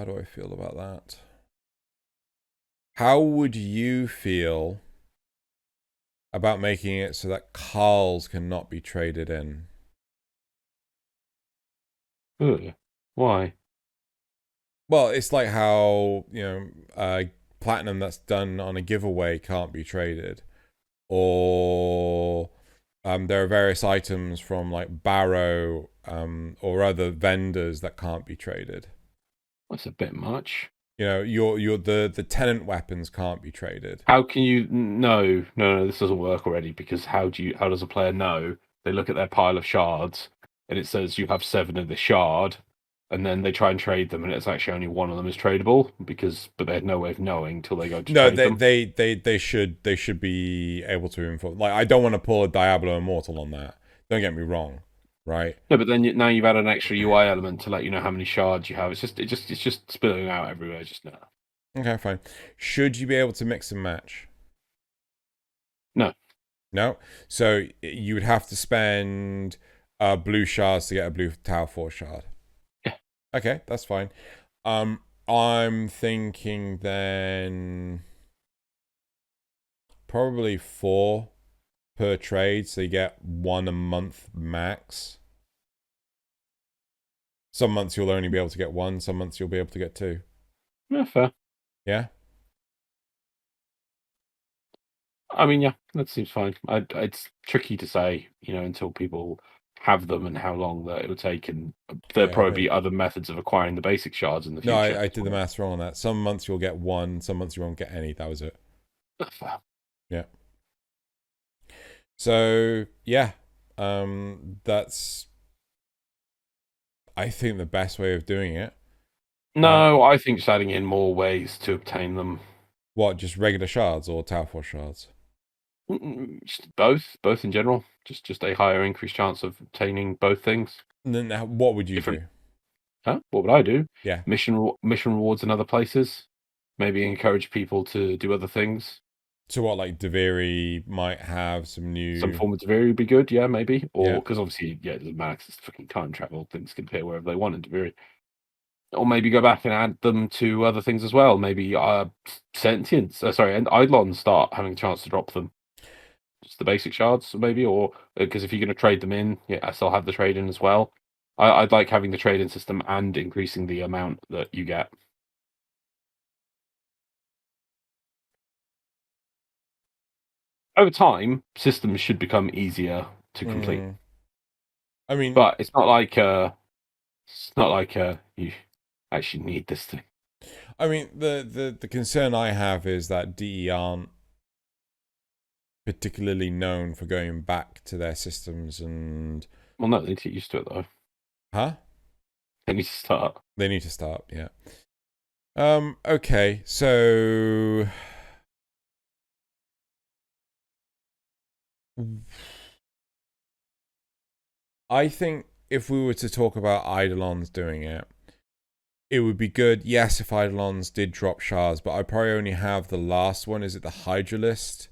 do I feel about that? How would you feel about making it so that Carls cannot be traded in? Ugh. Why? Well, it's like how, platinum that's done on a giveaway can't be traded. Or there are various items from like Barrow or other vendors that can't be traded. That's a bit much. The tenant weapons can't be traded. How can you? No, this doesn't work already, because how does a player know? They look at their pile of shards and it says you have 7 of the shard, and then they try and trade them, and it's actually only 1 of them is tradable, but they had no way of knowing till they go to trade them. They should be able to inform. Like, I don't want to pull a Diablo Immortal on that. Don't get me wrong, right? No, but then now you've added an extra UI element to let you know how many shards you have. It's just spilling out everywhere just now. Okay, fine. Should you be able to mix and match? No. No. So you would have to spend blue shards to get a blue Tau 4 shard. Yeah. Okay, that's fine. I'm thinking then probably 4 per trade, so you get 1 a month max. Some months you'll only be able to get 1, some months you'll be able to get 2. Yeah, fair. Yeah? I mean, yeah, that seems fine. It's tricky to say, until people have them and how long that it would take, and there'll probably be other methods of acquiring the basic shards in the future. No, I did the maths wrong on that. Some months you'll get 1, some months you won't get any. That was it. Fair. Yeah. So, yeah. That's, I think, the best way of doing it. No, I think just adding in more ways to obtain them. What, just regular shards or Tau 4 shards? Just both in general. Just a higher increased chance of obtaining both things. And then what would you do? Huh? What would I do? Yeah. Mission rewards in other places. Maybe encourage people to do other things. So what, like Deviri might have some form of Deviri would be good, yeah, maybe. Or Yeah. because obviously, it doesn't matter 'cause it's fucking time travel. Things can appear wherever they want in Deviri. Or maybe go back and add them to other things as well. Maybe sentience. And Eidolons start having a chance to drop them. Just the basic shards, maybe, or because if you're going to trade them in, yeah, I still have the trade in as well. I'd like having the trade in system and increasing the amount that you get. Over time, systems should become easier to complete. I mean, but it's not like you actually need this thing. I mean, the concern I have is that DE aren't particularly known for going back to their systems and... Well, no, they need to get used to it, though. Huh? They need to start. They need to start, yeah. Okay, so... I think if we were to talk about Eidolons doing it, it would be good, yes, if Eidolons did drop shards, but I probably only have the last one. Is it the Hydralist?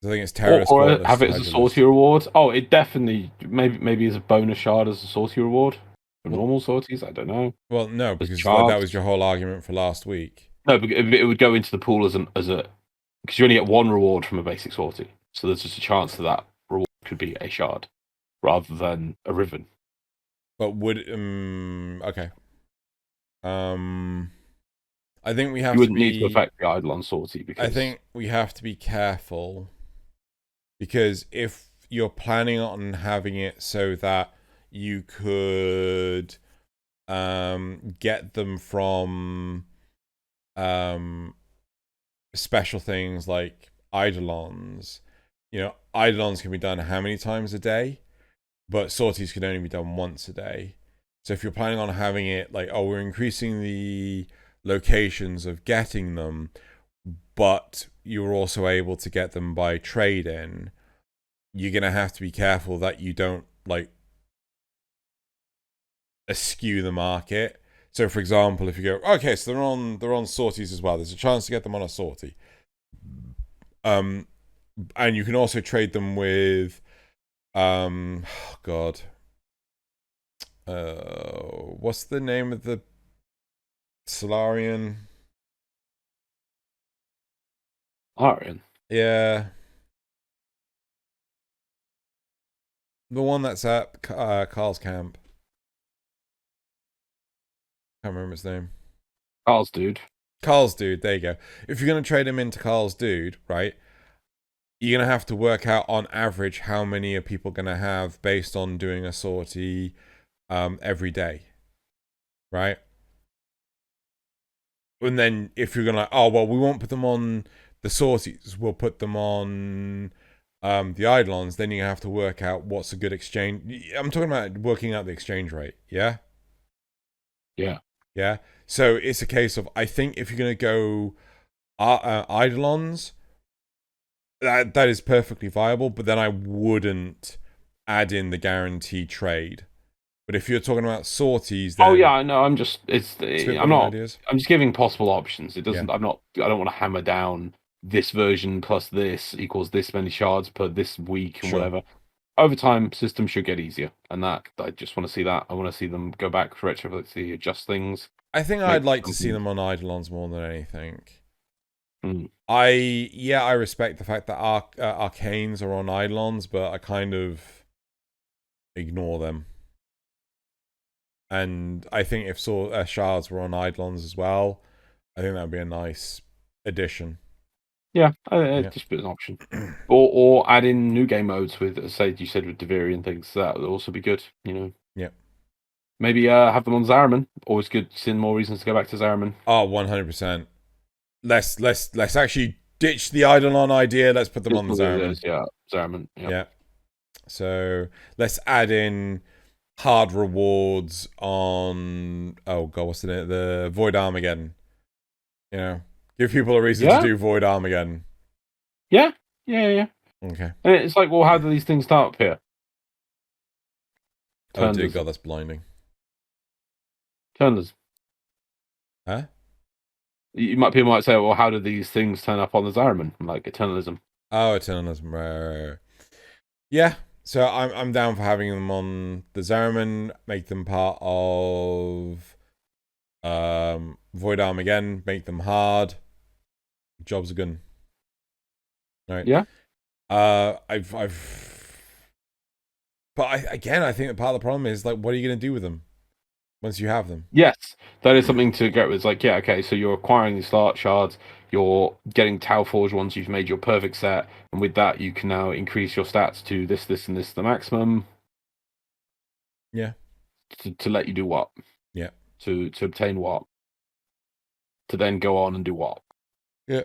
I think it's Terrorist. Or have it as a sortie reward. Oh, it definitely, maybe as a bonus shard as a sortie reward. For normal sorties, I don't know. Well, no, because that was your whole argument for last week. No, but it would go into the pool as a because you only get 1 reward from a basic sortie. So there's just a chance that reward could be a shard rather than a ribbon. But would okay. I think we have you wouldn't need to affect the Eidolon sortie because I think we have to be careful, because if you're planning on having it so that you could get them from special things like Eidolons, Eidolons can be done how many times a day, but sorties can only be done once a day. So if you're planning on having it like, oh, we're increasing the locations of getting them, but you're also able to get them by trade-in, you're going to have to be careful that you don't like askew the market. So for example, if you go, okay, so they're on sorties as well, there's a chance to get them on a sortie. And you can also trade them with God. What's the name of the Solarian? Solarian? Yeah. The one that's at Carl's camp. Can't remember his name. Carl's dude. Carl's dude, there you go. If you're going to trade him into Carl's dude, right, you're going to have to work out on average how many are people going to have based on doing a sortie every day, right? And then if you're gonna, oh well, we won't put them on the sorties, we'll put them on the Eidolons, then you have to work out what's a good exchange. I'm talking about working out the exchange rate, yeah? Yeah. So it's a case of, I think if you're gonna go Eidolons, that is perfectly viable, but then I wouldn't add in the guaranteed trade. But if you're talking about sorties, Oh then yeah, I know. I'm just I'm not. ideas. I'm just giving possible options. It doesn't. Yeah. I'm not. I don't want to hammer down this version plus this equals this many shards per this week and Sure. whatever. Over time, systems should get easier, and that I just want to see that. I want to see them go back for retrofit, adjust things. I think I'd like to see them on Eidolons more than anything. I respect the fact that Arcanes are on Eidolons, but I kind of ignore them. And I think if shards were on Eidolons as well, I think that would be a nice addition. Yeah, just be an option. Or add in new game modes with, say, you said with Deviri and things. That would also be good, you know. Yeah. Maybe have them on Zariman. Always good, seeing more reasons to go back to Zariman. Oh, 100%. Let's actually ditch the Eidolon idea. Let's put them on the Zariman. Yeah, Zariman. Yeah. So let's add in hard rewards on, oh god, what's the name? The Void Armageddon. You know, give people a reason to do Void Armageddon. Yeah. Okay. And it's like, well, how do these things start up here? Oh dear god, that's blinding. Turners. Huh? People might say, well, how do these things turn up on the Zariman? Like Eternalism. Oh, Eternalism, right. Yeah. So I'm down for having them on the Zariman, make them part of Void Armageddon, make them hard. Jobs are good. Right. Yeah. But I think that part of the problem is, like, what are you going to do with them once you have them? Yes, that is something to go with. It's like, yeah, okay, so you're acquiring these shards, you're getting Tau Forge once you've made your perfect set, and with that you can now increase your stats to this, and this the maximum. Yeah. To let you do what? Yeah. To obtain what? To then go on and do what? Yeah.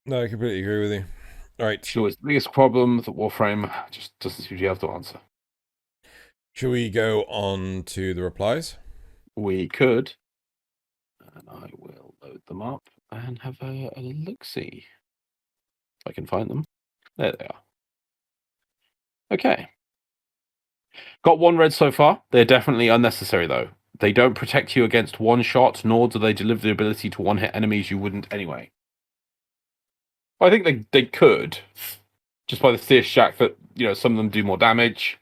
No, I completely agree with you. All right. So it's the biggest problem that Warframe just doesn't seem to have to answer. Should we go on to the replies? We could. And I will load them up and have a look-see. If I can find them. There they are. Okay. Got one red so far. They're definitely unnecessary, though. They don't protect you against one shot, nor do they deliver the ability to one-hit enemies you wouldn't anyway. Well, I think they could, just by the sheer fact that, you know, some of them do more damage,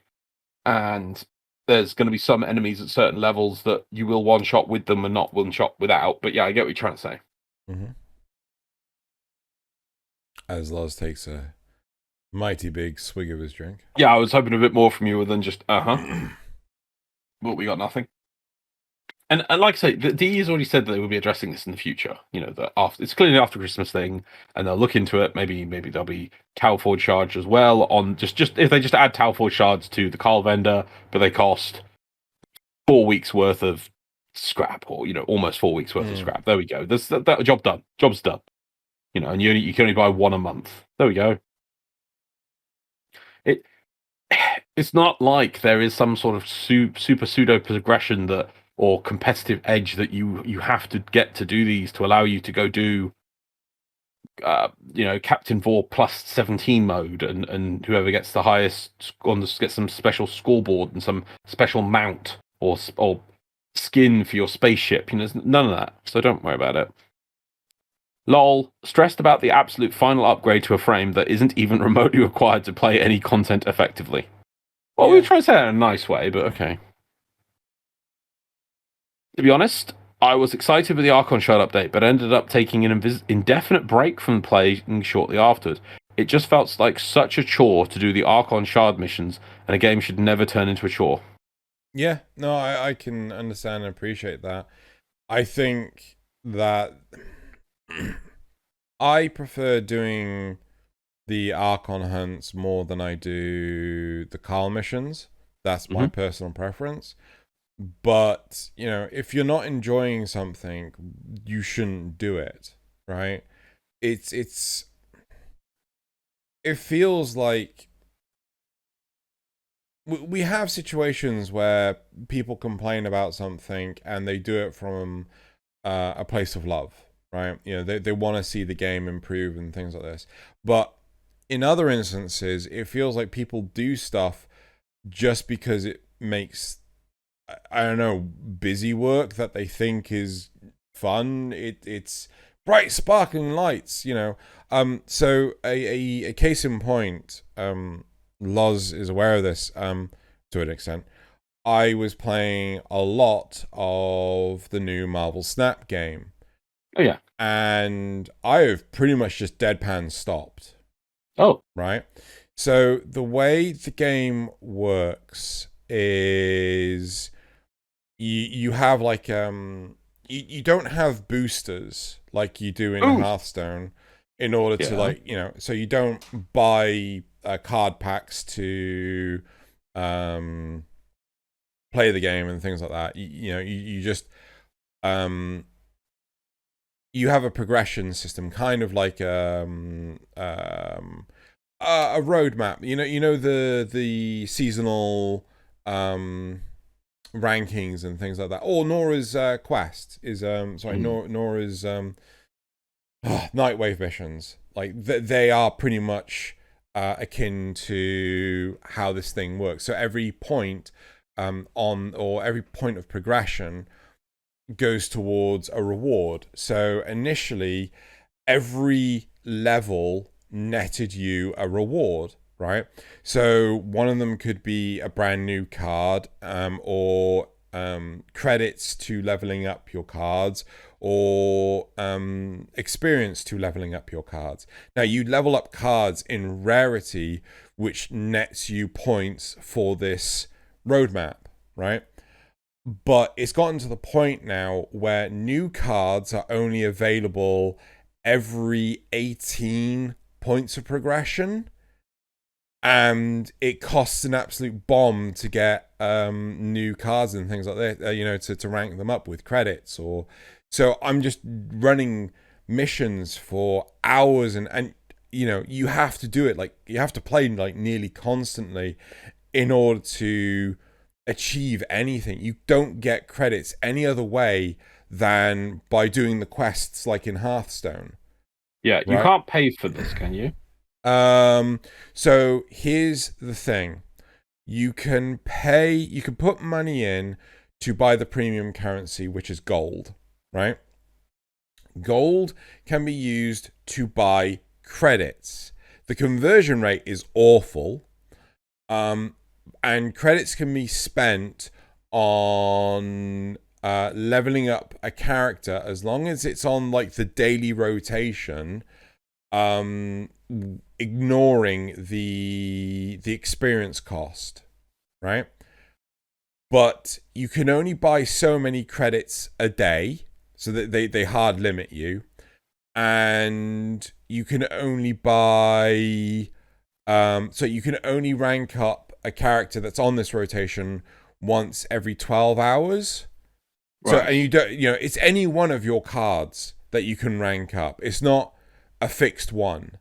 and there's going to be some enemies at certain levels that you will one-shot with them and not one-shot without. But yeah, I get what you're trying to say. Mm-hmm. As Loz takes a mighty big swig of his drink. Yeah, I was hoping a bit more from you than just, but we got nothing. And like I say, the DE has already said that they will be addressing this in the future. You know, that it's clearly after Christmas thing, and they'll look into it. Maybe there'll be Tau Forge shards as well. On just if they just add Tau Forge shards to the Carl vendor, but they cost 4 weeks worth of scrap, or almost 4 weeks worth of scrap. There we go. That job done. Job's done. You know, and you can only buy one a month. There we go. It's not like there is some sort of super pseudo progression or competitive edge that you have to get to do these to allow you to go do Captain Vor plus 17 mode, and whoever gets the highest gets some special scoreboard and some special mount or skin for your spaceship. There's none of that, so don't worry about it. Lol, stressed about the absolute final upgrade to a frame that isn't even remotely required to play any content effectively. Well, we try to say that in a nice way, but okay. To be honest, I was excited with the Archon Shard update, but ended up taking an indefinite break from playing shortly afterwards. It just felt like such a chore to do the Archon Shard missions, and a game should never turn into a chore. Yeah, no, I can understand and appreciate that. I think that I prefer doing the Archon hunts more than I do the Carl missions. That's my personal preference. But, if you're not enjoying something, you shouldn't do it, right? It feels like we have situations where people complain about something and they do it from a place of love, right? They want to see the game improve and things like this. But in other instances, it feels like people do stuff just because it makes, I don't know, busy work that they think is fun. It's bright sparkling lights, you know. So a case in point, Loz is aware of this, to an extent. I was playing a lot of the new Marvel Snap game. Oh yeah. And I have pretty much just deadpan stopped. Oh. Right? So the way the game works is you have like you don't have boosters like you do in Hearthstone in order to like, you know, so you don't buy card packs to play the game and things like that. You know, you just you have a progression system, kind of like a roadmap. You know the seasonal rankings and things like that. Or Nora's quest is Nora's Nightwave missions. Like they are pretty much akin to how this thing works. So every point every point of progression goes towards a reward. So initially, every level netted you a reward, right? So one of them could be a brand new card, or credits to leveling up your cards, or experience to leveling up your cards. Now you level up cards in rarity, which nets you points for this roadmap, right? But it's gotten to the point now where new cards are only available every 18 points of progression, and it costs an absolute bomb to get new cards and things like that, you know, to rank them up with credits. Or so I'm just running missions for hours, and you know, you have to do it, like you have to play like nearly constantly in order to achieve anything. You don't get credits any other way than by doing the quests like in Hearthstone. Yeah, you can't pay for this, can you? So here's the thing. You can put money in to buy the premium currency, which is gold, right? Gold can be used to buy credits. The conversion rate is awful. And credits can be spent on leveling up a character as long as it's on like the daily rotation, ignoring the experience cost, right? But you can only buy so many credits a day, so that they hard limit you, and you can only buy so you can only rank up a character that's on this rotation once every 12 hours. Right. So, and you don't, you know, it's any one of your cards that you can rank up. It's not a fixed one.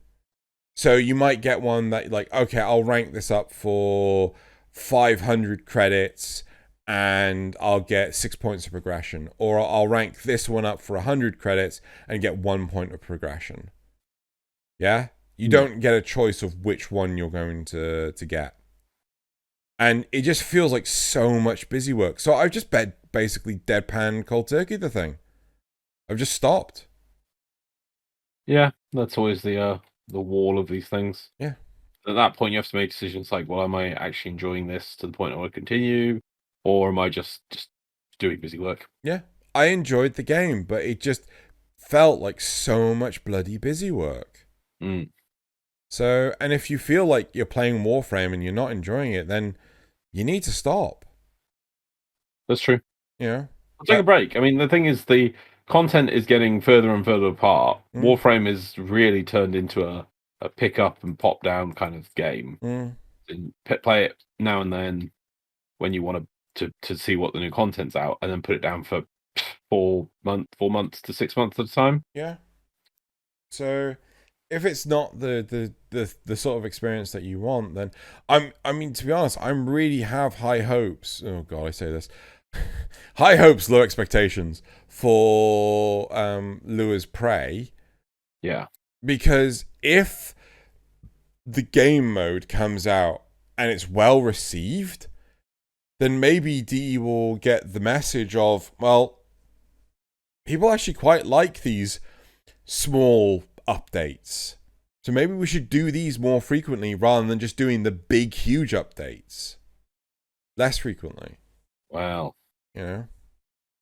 So you might get one that like, okay, I'll rank this up for 500 credits and I'll get 6 points of progression. Or I'll rank this one up for 100 credits and get 1 point of progression. Yeah? You don't get a choice of which one you're going to get. And it just feels like so much busy work. So I've just basically deadpan cold turkey the thing. I've just stopped. Yeah, that's always the wall of these things. Yeah. At that point, you have to make decisions like, well, am I actually enjoying this to the point I want to continue? Or am I just doing busy work? Yeah. I enjoyed the game, but it just felt like so much bloody busy work. So, and if you feel like you're playing Warframe and you're not enjoying it, then you need to stop. That's true. Yeah. Take a break. I mean, the thing is, the content is getting further and further apart. Warframe is really turned into a pick up and pop down kind of game. And play it now and then when you want to see what the new content's out, and then put it down for 4 months to 6 months at a time. Yeah. So if it's not the sort of experience that you want, then I mean, to be honest, I really have high hopes. Oh God, I say this. High hopes, low expectations for Lua's Prey. Yeah. Because if the game mode comes out and it's well received, then maybe DE will get the message of, well, people actually quite like these small updates. So maybe we should do these more frequently rather than just doing the big, huge updates less frequently. Well, you know,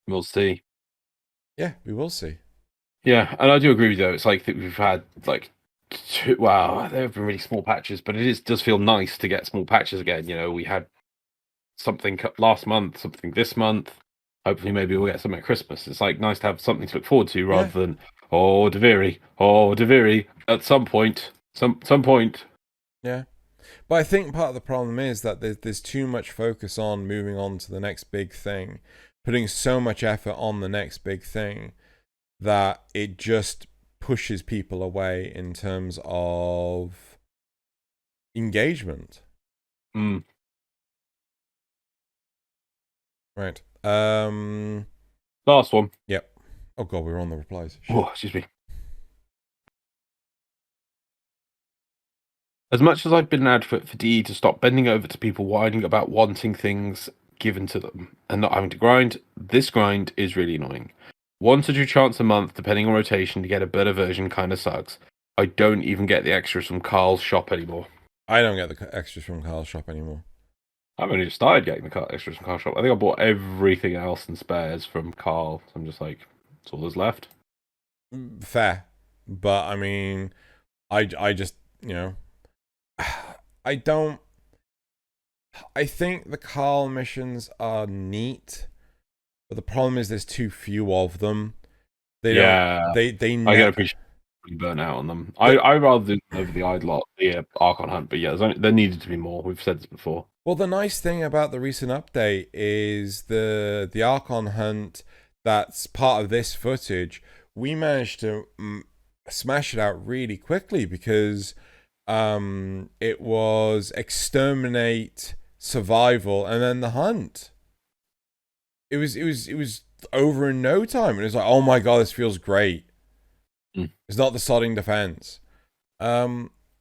we'll see. Yeah, we will see. Yeah, and I do agree with you, though. It's like that we've had like wow, there have been really small patches, but does feel nice to get small patches again. You know, we had something last month, something this month. Hopefully, maybe we'll get something at Christmas. It's like nice to have something to look forward to rather than Deviri at some point. Some point. Yeah, but I think part of the problem is that there's too much focus on moving on to the next big thing, putting so much effort on the next big thing that it just pushes people away in terms of engagement. Right. Last one. Yep. Oh god, we were on the replies. Shit. Oh, excuse me. As much as I've been an advocate for DE to stop bending over to people whining about wanting things given to them and not having to grind, this grind is really annoying. 1 to 2 chance a month, depending on rotation, to get a better version kind of sucks. I don't even get the extras from Carl's shop anymore. I don't get the extras from Carl's shop anymore. I've only just started getting the extras from Carl's shop. I think I bought everything else in spares from Carl. So I'm just like, that's all there's left. Fair. But, I mean, I just, you know, I think the Carl missions are neat, but the problem is there's too few of them. I get appreciated burnt out on them. I rather do over the the Archon hunt, but yeah, there needed to be more. We've said this before. Well, the nice thing about the recent update is the Archon hunt that's part of this footage. We managed to smash it out really quickly because it was exterminate, survival, and then the hunt. It was over in no time. It was like, oh my god, this feels great. It's not the sodding defense.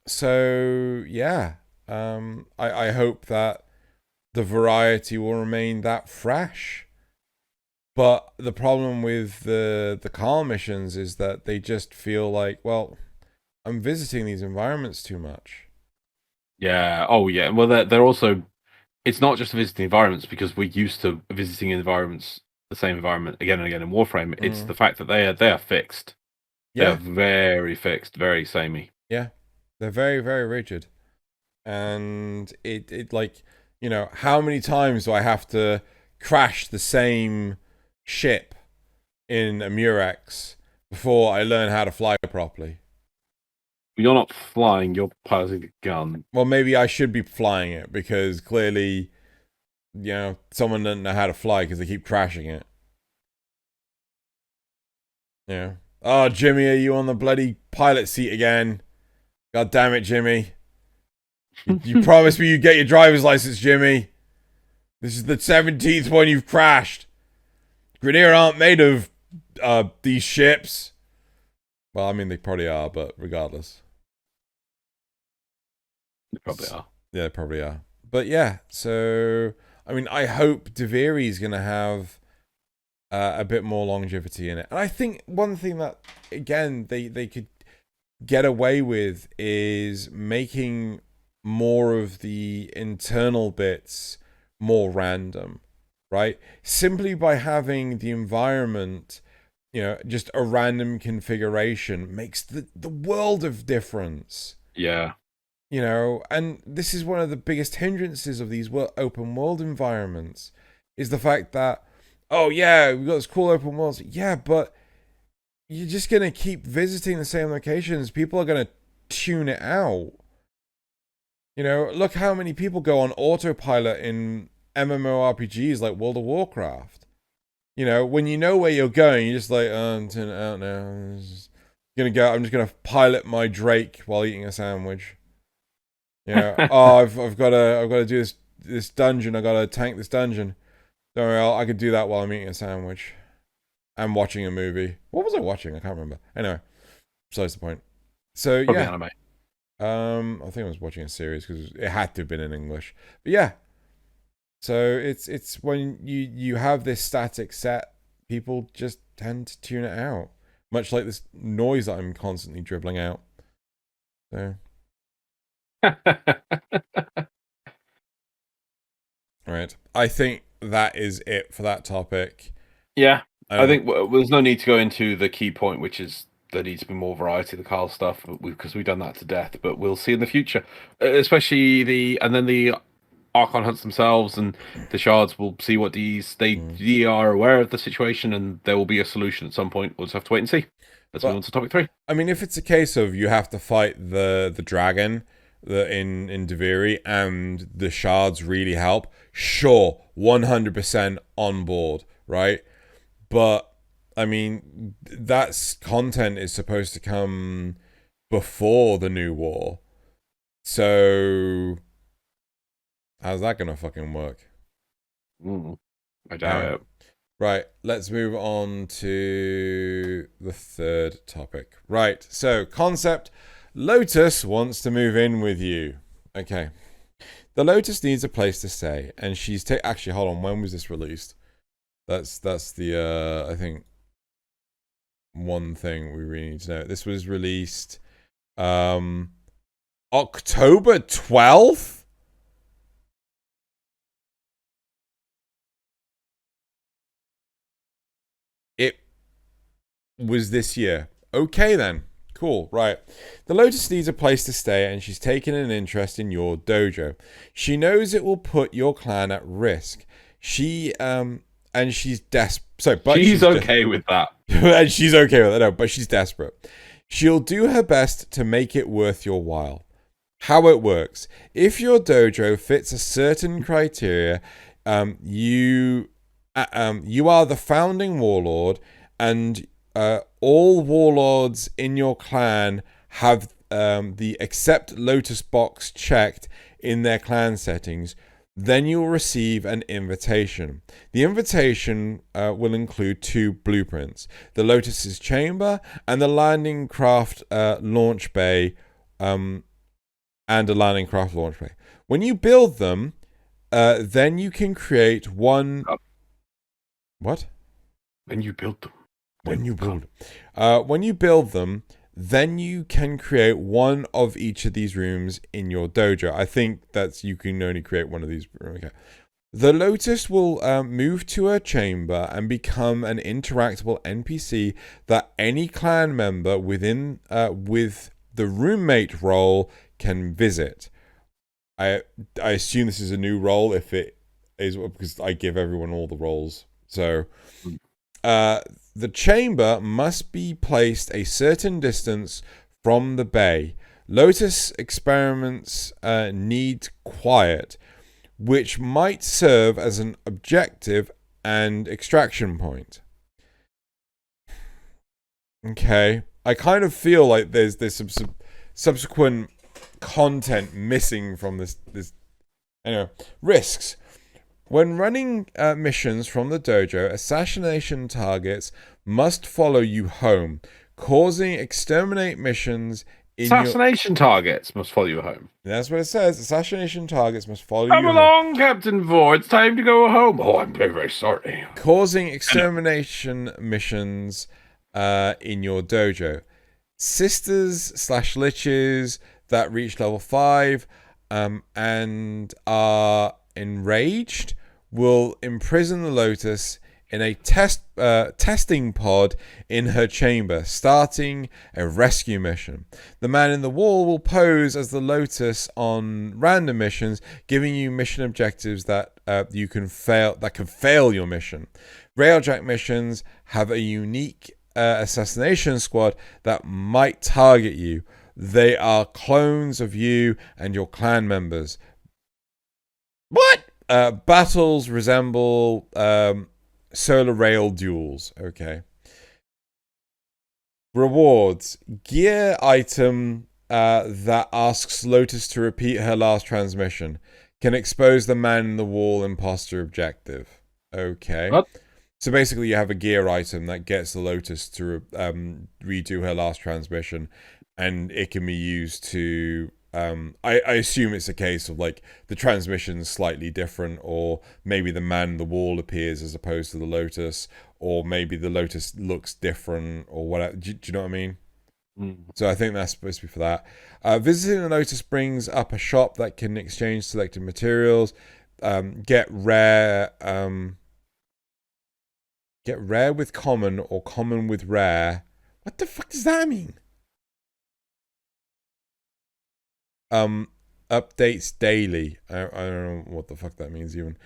So yeah. I hope that the variety will remain that fresh. But the problem with the Carl missions is that they just feel like, well, I'm visiting these environments too much. Yeah. Oh, yeah. Well, they're also. It's not just visiting environments because we're used to visiting environments, the same environment again and again in Warframe. It's the fact that they are fixed. Yeah. They're very fixed, very samey. Yeah. They're very, very rigid. And it like, you know, how many times do I have to crash the same ship in a Murex before I learn how to fly properly? You're not flying, you're piloting a gun. Well, maybe I should be flying it because clearly, you know, someone doesn't know how to fly because they keep crashing it. Yeah. Oh, Jimmy, are you on the bloody pilot seat again? God damn it, Jimmy. You promised me you'd get your driver's license, Jimmy. This is the 17th one you've crashed. Grineer aren't made of these ships. Well, I mean, they probably are, but regardless. They probably are. Yeah, they probably are. But yeah, so, I mean, I hope Deviri is going to have a bit more longevity in it. And I think one thing that, again, they could get away with is making more of the internal bits more random, right? Simply by having the environment, you know, just a random configuration makes the world of difference. Yeah. You know, and this is one of the biggest hindrances of these open world environments is the fact that, oh yeah, we've got this cool open worlds. Yeah, but you're just going to keep visiting the same locations. People are going to tune it out. You know, look how many people go on autopilot in MMORPGs like World of Warcraft. You know, when you know where you're going, you're just like, oh, I'm turning it out now. I'm just gonna pilot my Drake while eating a sandwich. You know, oh, I've got to do this dungeon. I got to tank this dungeon. Don't worry, I could do that while I'm eating a sandwich. I'm watching a movie. What was I watching? I can't remember. Anyway, besides the point. So Probably yeah, anime. I think I was watching a series because it had to have been in English. But yeah, so it's when you have this static set, people just tend to tune it out, much like this noise that I'm constantly dribbling out. So, all right, I think that is it for that topic. Yeah, I think there's no need to go into the key point, which is there needs to be more variety of the Carl stuff, because we've done that to death. But we'll see in the future, especially the Archon hunts themselves and the shards will see what they are aware of the situation, and there will be a solution at some point. We'll just have to wait and see. Let's move on to topic 3. I mean, if it's a case of you have to fight the dragon in Deviri and the shards really help, sure, 100% on board, right? But I mean, that's content is supposed to come before the new war, so how's that gonna fucking work? I doubt it. Right, let's move on to the third topic. Right, so concept, Lotus wants to move in with you. Okay. The Lotus needs a place to stay, and she's actually, hold on, when was this released? That's the I think one thing we really need to know. This was released October 12th? It was this year. Okay then. Cool, right. The Lotus needs a place to stay, and she's taken an interest in your dojo. She knows it will put your clan at risk. She's desperate. She's okay with that. And she's okay with it, no, but she's desperate. She'll do her best to make it worth your while. How it works. If your dojo fits a certain criteria, you are the founding warlord, and all warlords in your clan have the accept Lotus box checked in their clan settings. Then you'll receive an invitation. The invitation will include 2 blueprints: the Lotus's chamber and the landing craft launch bay, and a landing craft launch bay. When you build them, then you can create one. What? When you build them. When you build them, then you can create one of each of these rooms in your dojo. I think you can only create one of these. Okay. The Lotus will move to her chamber and become an interactable NPC that any clan member within with the roommate role can visit. I assume this is a new role, if it is, because I give everyone all the roles. So the chamber must be placed a certain distance from the bay. Lotus experiments need quiet, which might serve as an objective and extraction point. Okay. I kind of feel like there's some subsequent content missing from this. Anyway, risks. When running missions from the dojo, assassination targets must follow you home, causing exterminate missions in Assassination targets must follow you home. That's what it says. Assassination targets must follow Come you along, home. Captain Vore. It's time to go home. Oh, I'm very, very sorry. Causing extermination missions in your dojo. Sisters/liches that reach level 5 and are enraged will imprison the Lotus in a testing pod in her chamber, starting a rescue mission. The man in the wall will pose as the Lotus on random missions, giving you mission objectives that can fail your mission. Railjack missions have a unique assassination squad that might target you. They are clones of you and your clan members. What? Battles resemble solar rail duels. Okay. Rewards. Gear item that asks Lotus to repeat her last transmission. Can expose the man in the wall imposter objective. Okay. What? So basically you have a gear item that gets the Lotus to redo her last transmission. and it can be used to. I assume it's a case of like the transmission's slightly different, or maybe the man in the wall appears as opposed to the Lotus, or maybe the Lotus looks different, or whatever. Do you know what I mean? So I think that's supposed to be for that. Visiting the Lotus brings up a shop that can exchange selected materials, get rare with common or common with rare. What the fuck does that mean? Updates daily. I don't know what the fuck that means even.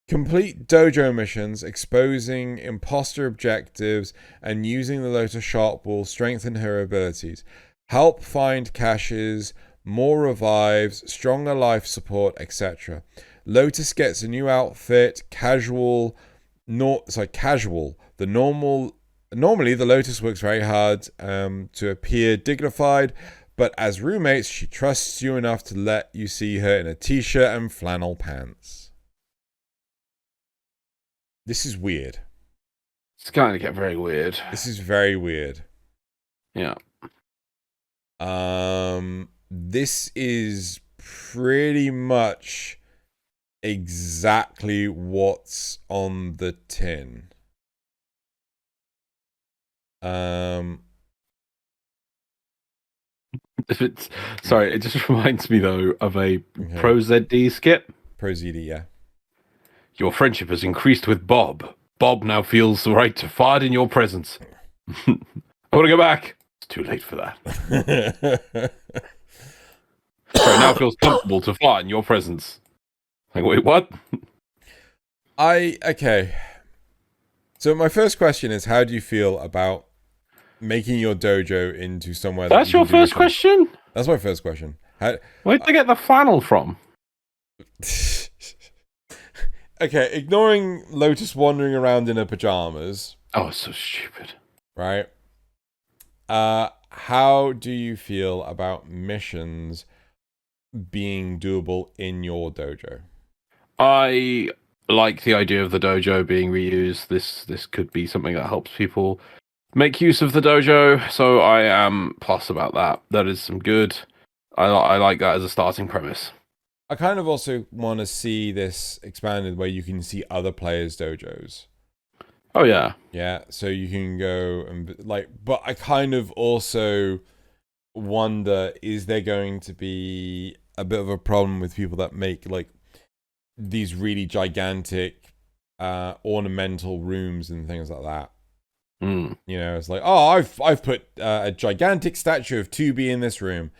Complete dojo missions, exposing imposter objectives, and using the Lotus shop will strengthen her abilities. Help find caches, more revives, stronger life support, etc. Lotus gets a new outfit, casual. Normally the Lotus works very hard to appear dignified, but as roommates, she trusts you enough to let you see her in a t-shirt and flannel pants. This is weird. It's going to get very weird. This is very weird. Yeah. This is pretty much exactly what's on the tin. Sorry, it just reminds me though of a Pro ZD skit. Pro ZD, yeah. Your friendship has increased with Bob. Bob now feels the right to fart in your presence. I want to go back. It's too late for that. Sorry, now feels comfortable to fart in your presence. Like, wait, what? Okay. So my first question is, how do you feel about making your dojo into somewhere That's your first question? That's my first question. Where'd they get the flannel from? Okay, ignoring Lotus wandering around in her pajamas. Oh, it's so stupid. Right? How do you feel about missions being doable in your dojo? I like the idea of the dojo being reused. This could be something that helps people make use of the dojo, so I am plus about that. That is some good. I like that as a starting premise. I kind of also want to see this expanded where you can see other players' dojos. Oh, yeah. Yeah, so you can go and, like, but I kind of also wonder, is there going to be a bit of a problem with people that make, like, these really gigantic ornamental rooms and things like that? You know, it's like, oh, I've put a gigantic statue of 2B in this room,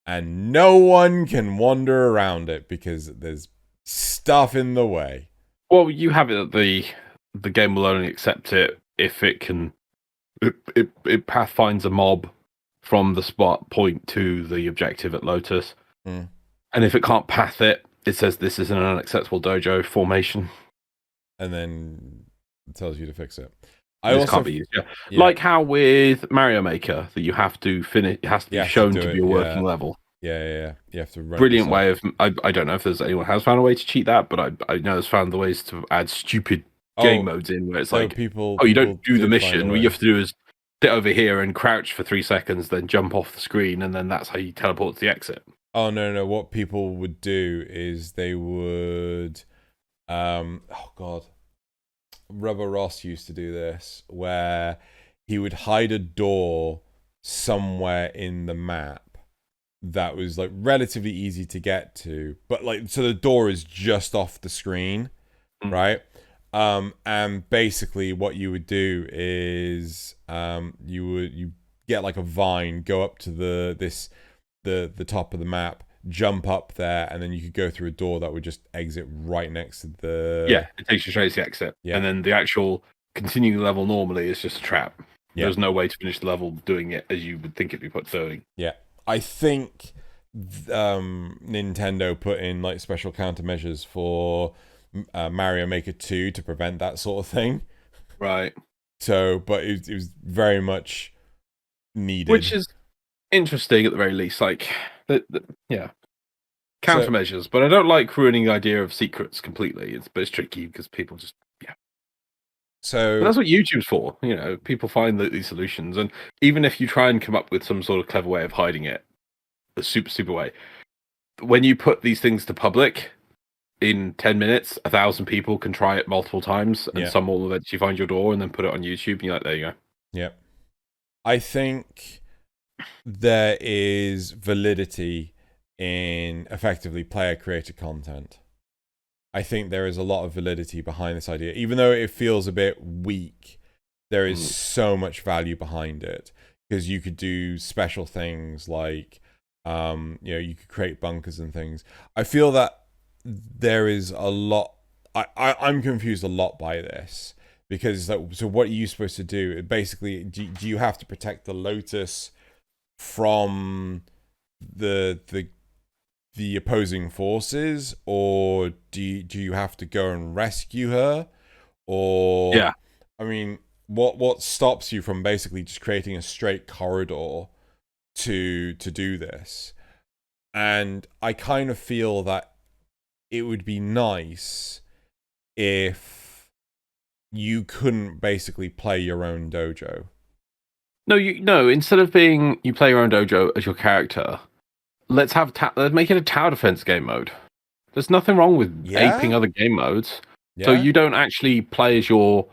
and no one can wander around it because there's stuff in the way. Well, you have it that the game will only accept it if it can. It path finds a mob from the spot point to the objective at Lotus, and if it can't path it, it says this is an unacceptable dojo formation, and then it tells you to fix it. This can't be used. Yeah. Like how with Mario Maker that you have to finish. It has to be shown to be a working level. Yeah. You have to run. Brilliant way of. I don't know if there's anyone has found a way to cheat that, but I know there's found the ways to add stupid game modes in where it's like, you don't do the mission. What you have to do is sit over here and crouch for 3 seconds, then jump off the screen, and then that's how you teleport to the exit. Oh no! What people would do is they would, oh god, Rubber Ross used to do this, where he would hide a door somewhere in the map that was like relatively easy to get to, but like so the door is just off the screen, right? And basically what you would do is you get like a vine, go up to the top of the map, jump up there, and then you could go through a door that would just exit right next to the... Yeah, it takes you straight to the exit. Yeah. And then the actual continuing level normally is just a trap. Yeah. There's no way to finish the level doing it as you would think it'd be put doing. Yeah. I think Nintendo put in like special countermeasures for Mario Maker 2 to prevent that sort of thing. Right. So, but it was very much needed. Which is interesting at the very least. Like, yeah. Countermeasures. But I don't like ruining the idea of secrets completely. But it's tricky because people just, So But that's what YouTube's for. You know, people find these solutions, and even if you try and come up with some sort of clever way of hiding it, a super way, when you put these things to public, in 10 minutes, 1,000 people can try it multiple times, and some will eventually find your door and then put it on YouTube, and you're like, there you go. Yeah. I think there is validity in effectively player-created content. I think there is a lot of validity behind this idea. Even though it feels a bit weak, there is so much value behind it. Because you could do special things like, you could create bunkers and things. I feel that there is a lot... I'm confused a lot by this. Because, so what are you supposed to do? Basically, do you have to protect the Lotus from the opposing forces, or do you have to go and rescue her? Or I mean, what stops you from basically just creating a straight corridor to do this? And I kind of feel that it would be nice if you couldn't basically play your own dojo. No, instead of being you play your own dojo as your character, let's make it a tower defense game mode. There's nothing wrong with aping other game modes. So you don't actually play as your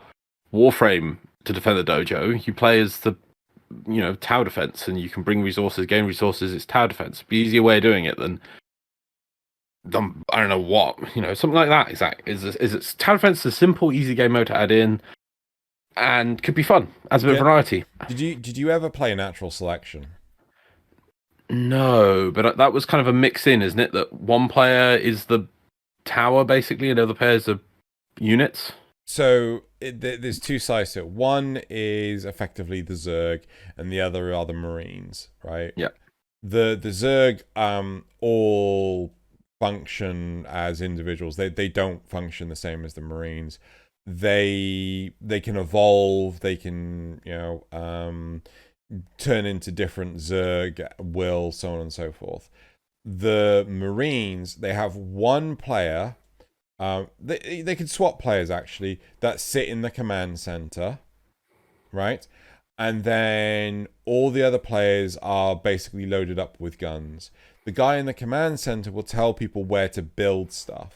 Warframe to defend the dojo. You play as the tower defense, and you can bring resources, gain resources. It's tower defense. Be easier way of doing it than I don't know what, something like that. Exactly. Is it tower defense a simple, easy game mode to add in, and could be fun as a bit of variety. Did you ever play Natural Selection? No, but that was kind of a mix in, isn't it? That one player is the tower basically, and the other players are units. So there's two sides to it. One is effectively the Zerg, and the other are the Marines, right? Yeah. The Zerg all function as individuals. They don't function the same as the Marines. They can evolve. They can turn into different Zerg will, so on and so forth. The Marines, they have one player. They can swap players actually that sit in the command center, right? And then all the other players are basically loaded up with guns. The guy in the command center will tell people where to build stuff.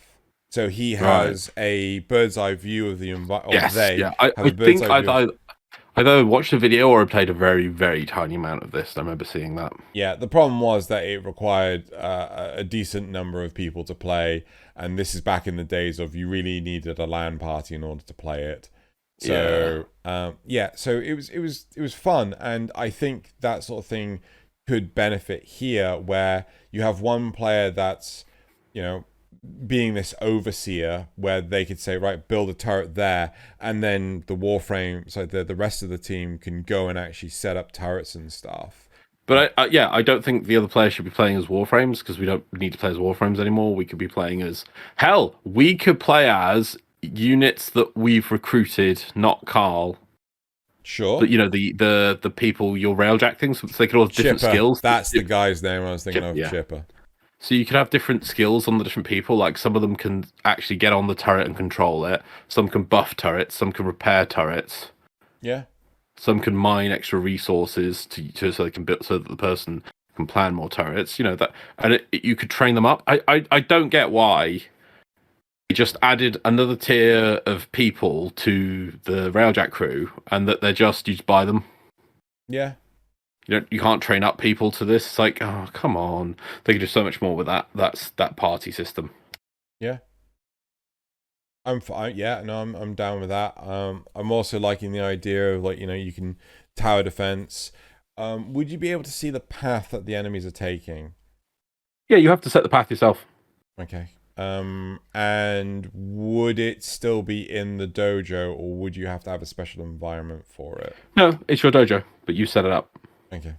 So he has a bird's eye view of the environment. Yes, I think I either watched a video or I played a very, very tiny amount of this. I remember seeing that. Yeah, the problem was that it required a decent number of people to play, and this is back in the days of you really needed a LAN party in order to play it. So so it was fun, and I think that sort of thing could benefit here, where you have one player that's being this overseer, where they could say, right, build a turret there, and then the Warframe, so the rest of the team can go and actually set up turrets and stuff. But I don't think the other players should be playing as Warframes, because we don't need to play as Warframes anymore. We could be playing as we could play as units that we've recruited, not Carl. Sure. But the people you're railjacking, so they could all have different skills. That's the guy's name I was thinking of, Chipper. So you could have different skills on the different people. Like some of them can actually get on the turret and control it. Some can buff turrets. Some can repair turrets. Yeah. Some can mine extra resources so they can build, so that the person can plan more turrets. You could train them up. I don't get why they just added another tier of people to the railjack crew, and that you just buy them. Yeah. You can't train up people to this. It's like, oh, come on. They could do so much more with that. That's that party system. Yeah. I'm fine. Yeah, no, I'm down with that. I'm also liking the idea of you can tower defense. Would you be able to see the path that the enemies are taking? Yeah, you have to set the path yourself. Okay. And would it still be in the dojo, or would you have to have a special environment for it? No, it's your dojo, but you set it up. Okay.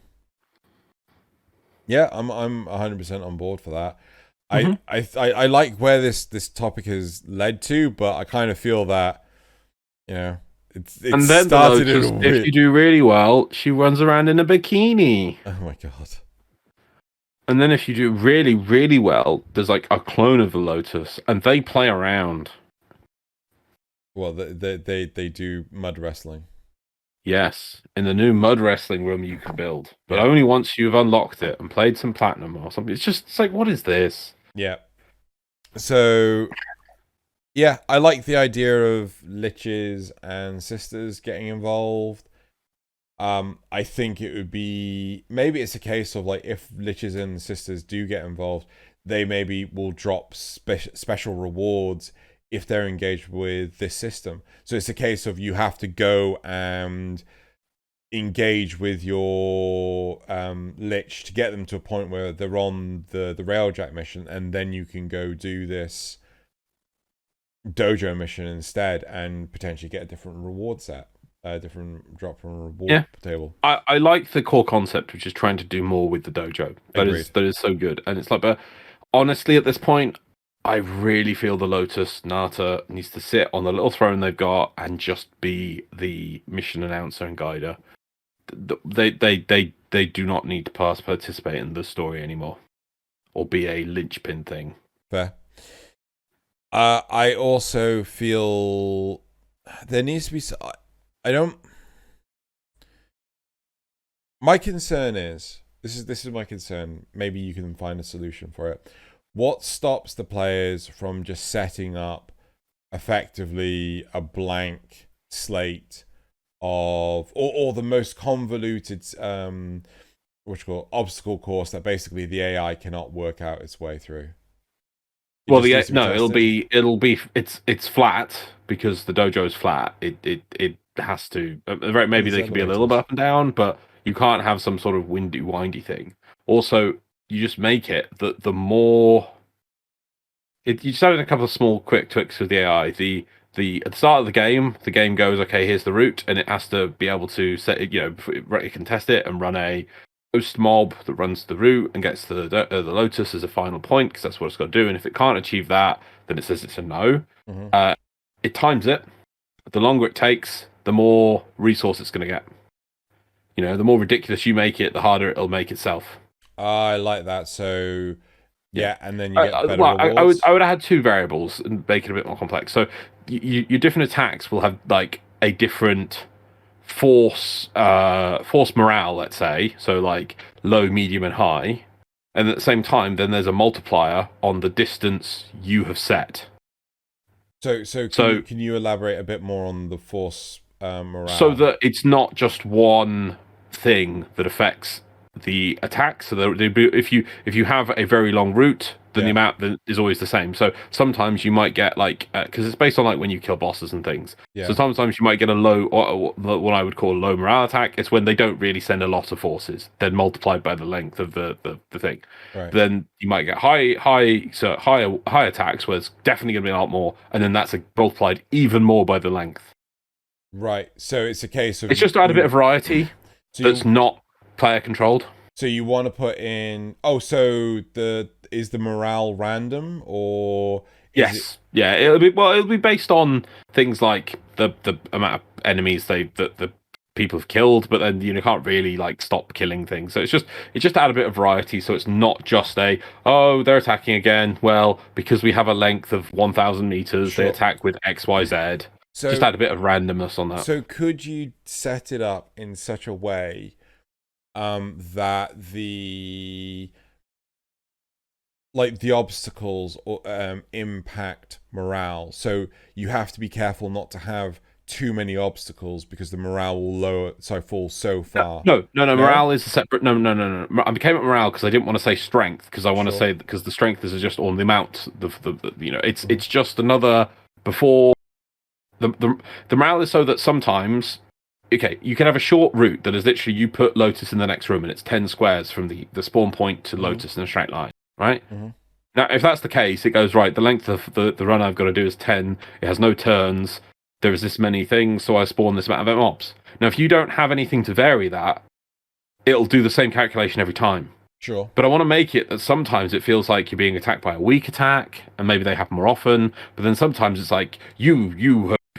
Yeah, I'm 100% on board for that. I like where this topic has led to, but I kind of feel that it's and then started if you do really well, she runs around in a bikini. Oh my god. And then if you do really, really well, there's like a clone of the Lotus, and they play around. Well, they do mud wrestling. Yes, in the new mud wrestling room you can build, but Yeah. only once you've unlocked it and played some platinum or something. It's like, what is this? Yeah. So yeah, I like the idea of liches and sisters getting involved. I think it would be, maybe it's a case of like, if liches and sisters do get involved, they maybe will drop special rewards if they're engaged with this system. So it's a case of you have to go and engage with your lich to get them to a point where they're on the railjack mission, and then you can go do this dojo mission instead and potentially get a different reward set, a different drop from a reward table. I like the core concept, which is trying to do more with the dojo. That is so good, and it's like, but honestly, at this point, I really feel the Lotus Nata needs to sit on the little throne they've got and just be the mission announcer and guider. They do not need to participate in the story anymore, or be a linchpin thing. Fair. I also feel there needs to be. I don't. My concern is this is my concern. Maybe you can find a solution for it. What stops the players from just setting up effectively a blank slate of, or the most convoluted what you call obstacle course that basically the AI cannot work out its way through? It's flat because the dojo is flat. It has to, maybe they can be a little bit up and down, but you can't have some sort of windy thing. Also, you just make it that the more you just add in a couple of small quick tweaks with the AI. At the start of the game goes, okay, here's the route, and it has to be able to set it, it can test it and run a host mob that runs the route and gets to the Lotus as a final point, because that's what it's got to do. And if it can't achieve that, then it says it's a no. Mm-hmm. It times it. The longer it takes, the more resource it's going to get. The more ridiculous you make it, the harder it'll make itself. I like that. So yeah, and then you get better rewards. I would add two variables and make it a bit more complex. So your different attacks will have like a different force morale, let's say. So like low, medium, and high. And at the same time, then there's a multiplier on the distance you have set. So can you elaborate a bit more on the force morale? So that it's not just one thing that affects the attack. So if you have a very long route, then the amount that is always the same. So sometimes you might get like, because it's based on like when you kill bosses and things. Yeah. So sometimes you might get a low, or what I would call a low morale attack. It's when they don't really send a lot of forces, then multiplied by the length of the thing. Right. Then you might get high attacks where it's definitely going to be a lot more, and then that's multiplied even more by the length. Right. So it's a case of, it's just to add a bit of variety that's not player controlled. So you want to put in, so is the morale random, or yes, yeah, it'll be based on things like the amount of enemies that the people have killed, but then you can't really like stop killing things. So it's just to add a bit of variety, so it's not just they're attacking again. Well, because we have a length of 1,000 meters, They attack with XYZ. So just add a bit of randomness on that. So could you set it up in such a way that the obstacles impact morale? So you have to be careful not to have too many obstacles because the morale will fall so far. No. Morale is a separate. No. I became at morale because I didn't want to say strength, because I want to say, because the strength is just on the amount. It's just another before. The morale is so that sometimes, okay, you can have a short route that is literally you put Lotus in the next room and it's 10 squares from the spawn point to Lotus in a straight line, right? Mm-hmm. Now, if that's the case, it goes, right, the length of the run I've got to do is 10, it has no turns, there is this many things, so I spawn this amount of mobs. Now, if you don't have anything to vary that, it'll do the same calculation every time. Sure. But I want to make it that sometimes it feels like you're being attacked by a weak attack, and maybe they happen more often, but then sometimes it's like,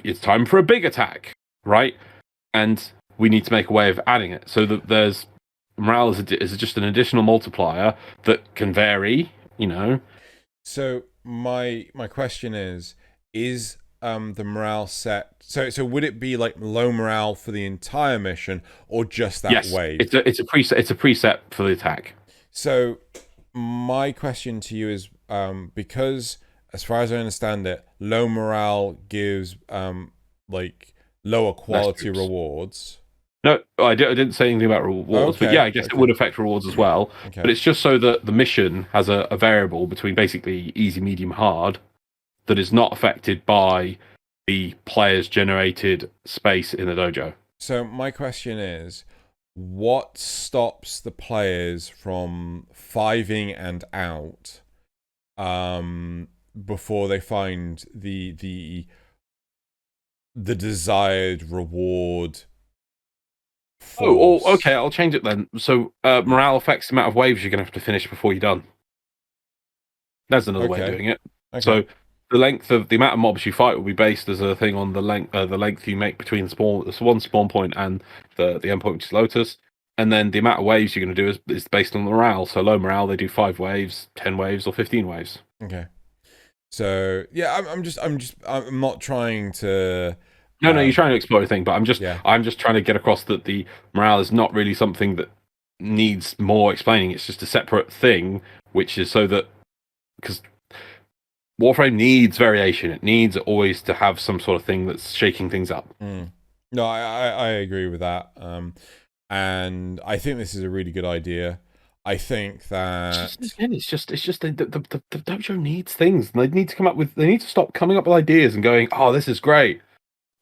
it's time for a big attack, right? And we need to make a way of adding it so that there's morale is just an additional multiplier that can vary, So my question is the morale set? So would it be like low morale for the entire mission, or just that wave? It's a preset. It's a preset for the attack. So my question to you is, because as far as I understand it, low morale gives like lower quality rewards. No, I didn't say anything about rewards, but yeah, I guess it would affect rewards as well. But it's just so that the mission has a variable between basically easy, medium, hard that is not affected by the player's generated space in the dojo. So my question is, what stops the players from 5ing and out before they find the desired reward? Okay, I'll change it then. So morale affects the amount of waves you're going to have to finish before you're done. There's another way of doing it. So the amount of mobs you fight will be based as a thing on the length you make between the one spawn point and the endpoint, which is Lotus. And then the amount of waves you're going to do is based on the morale. So low morale, they do 5 waves, 10 waves, or 15 waves. Okay. So yeah, I'm not trying to. No, you're trying to explore a thing, but I'm just trying to get across that the morale is not really something that needs more explaining. It's just a separate thing, which is so that because Warframe needs variation, it needs always to have some sort of thing that's shaking things up. No, I agree with that, and I think this is a really good idea. I think that it's just the dojo needs things. They need to stop coming up with ideas and going, oh, this is great.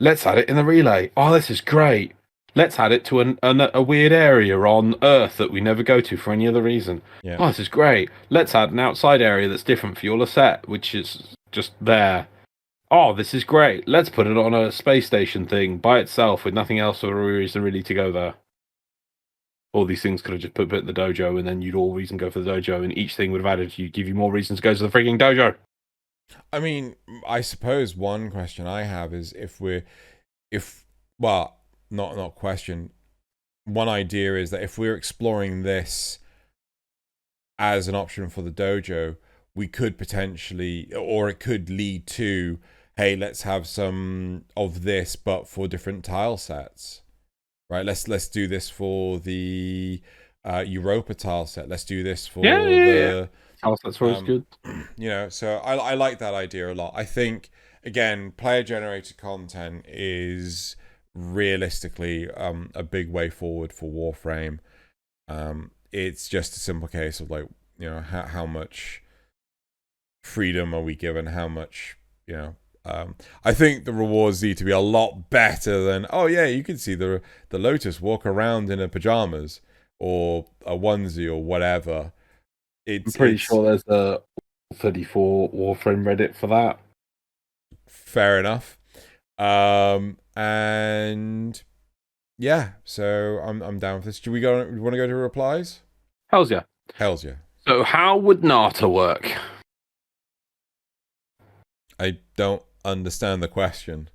Let's add it in the relay. Oh, this is great. Let's add it to a weird area on Earth that we never go to for any other reason. Yeah. Oh, this is great. Let's add an outside area that's different for your Lassette, which is just there. Oh, this is great. Let's put it on a space station thing by itself with nothing else or a reason really to go there. All these things could have just put in the dojo, and then you'd all reason go for the dojo, and each thing would have added give you more reasons to go to the freaking dojo. I mean, I suppose one question I have is not question. One idea is that if we're exploring this as an option for the dojo, we could potentially, or it could lead to, hey, let's have some of this, but for different tile sets, right? Let's do this for the Europa tile set. Let's do this for the tile set's always good. You know, so I like that idea a lot. I think again, player generated content is realistically a big way forward for Warframe. It's just a simple case of like, you know, how much freedom are we given, how much, you know, I think the rewards need to be a lot better than, oh yeah, you can see the Lotus walk around in her pajamas or a onesie or whatever. I'm pretty sure there's a 34 Warframe Reddit for that. Fair enough. And yeah, so I'm down with this. Do we want to go to replies? Hells yeah. Hells yeah. So how would Nata work? I don't understand the question.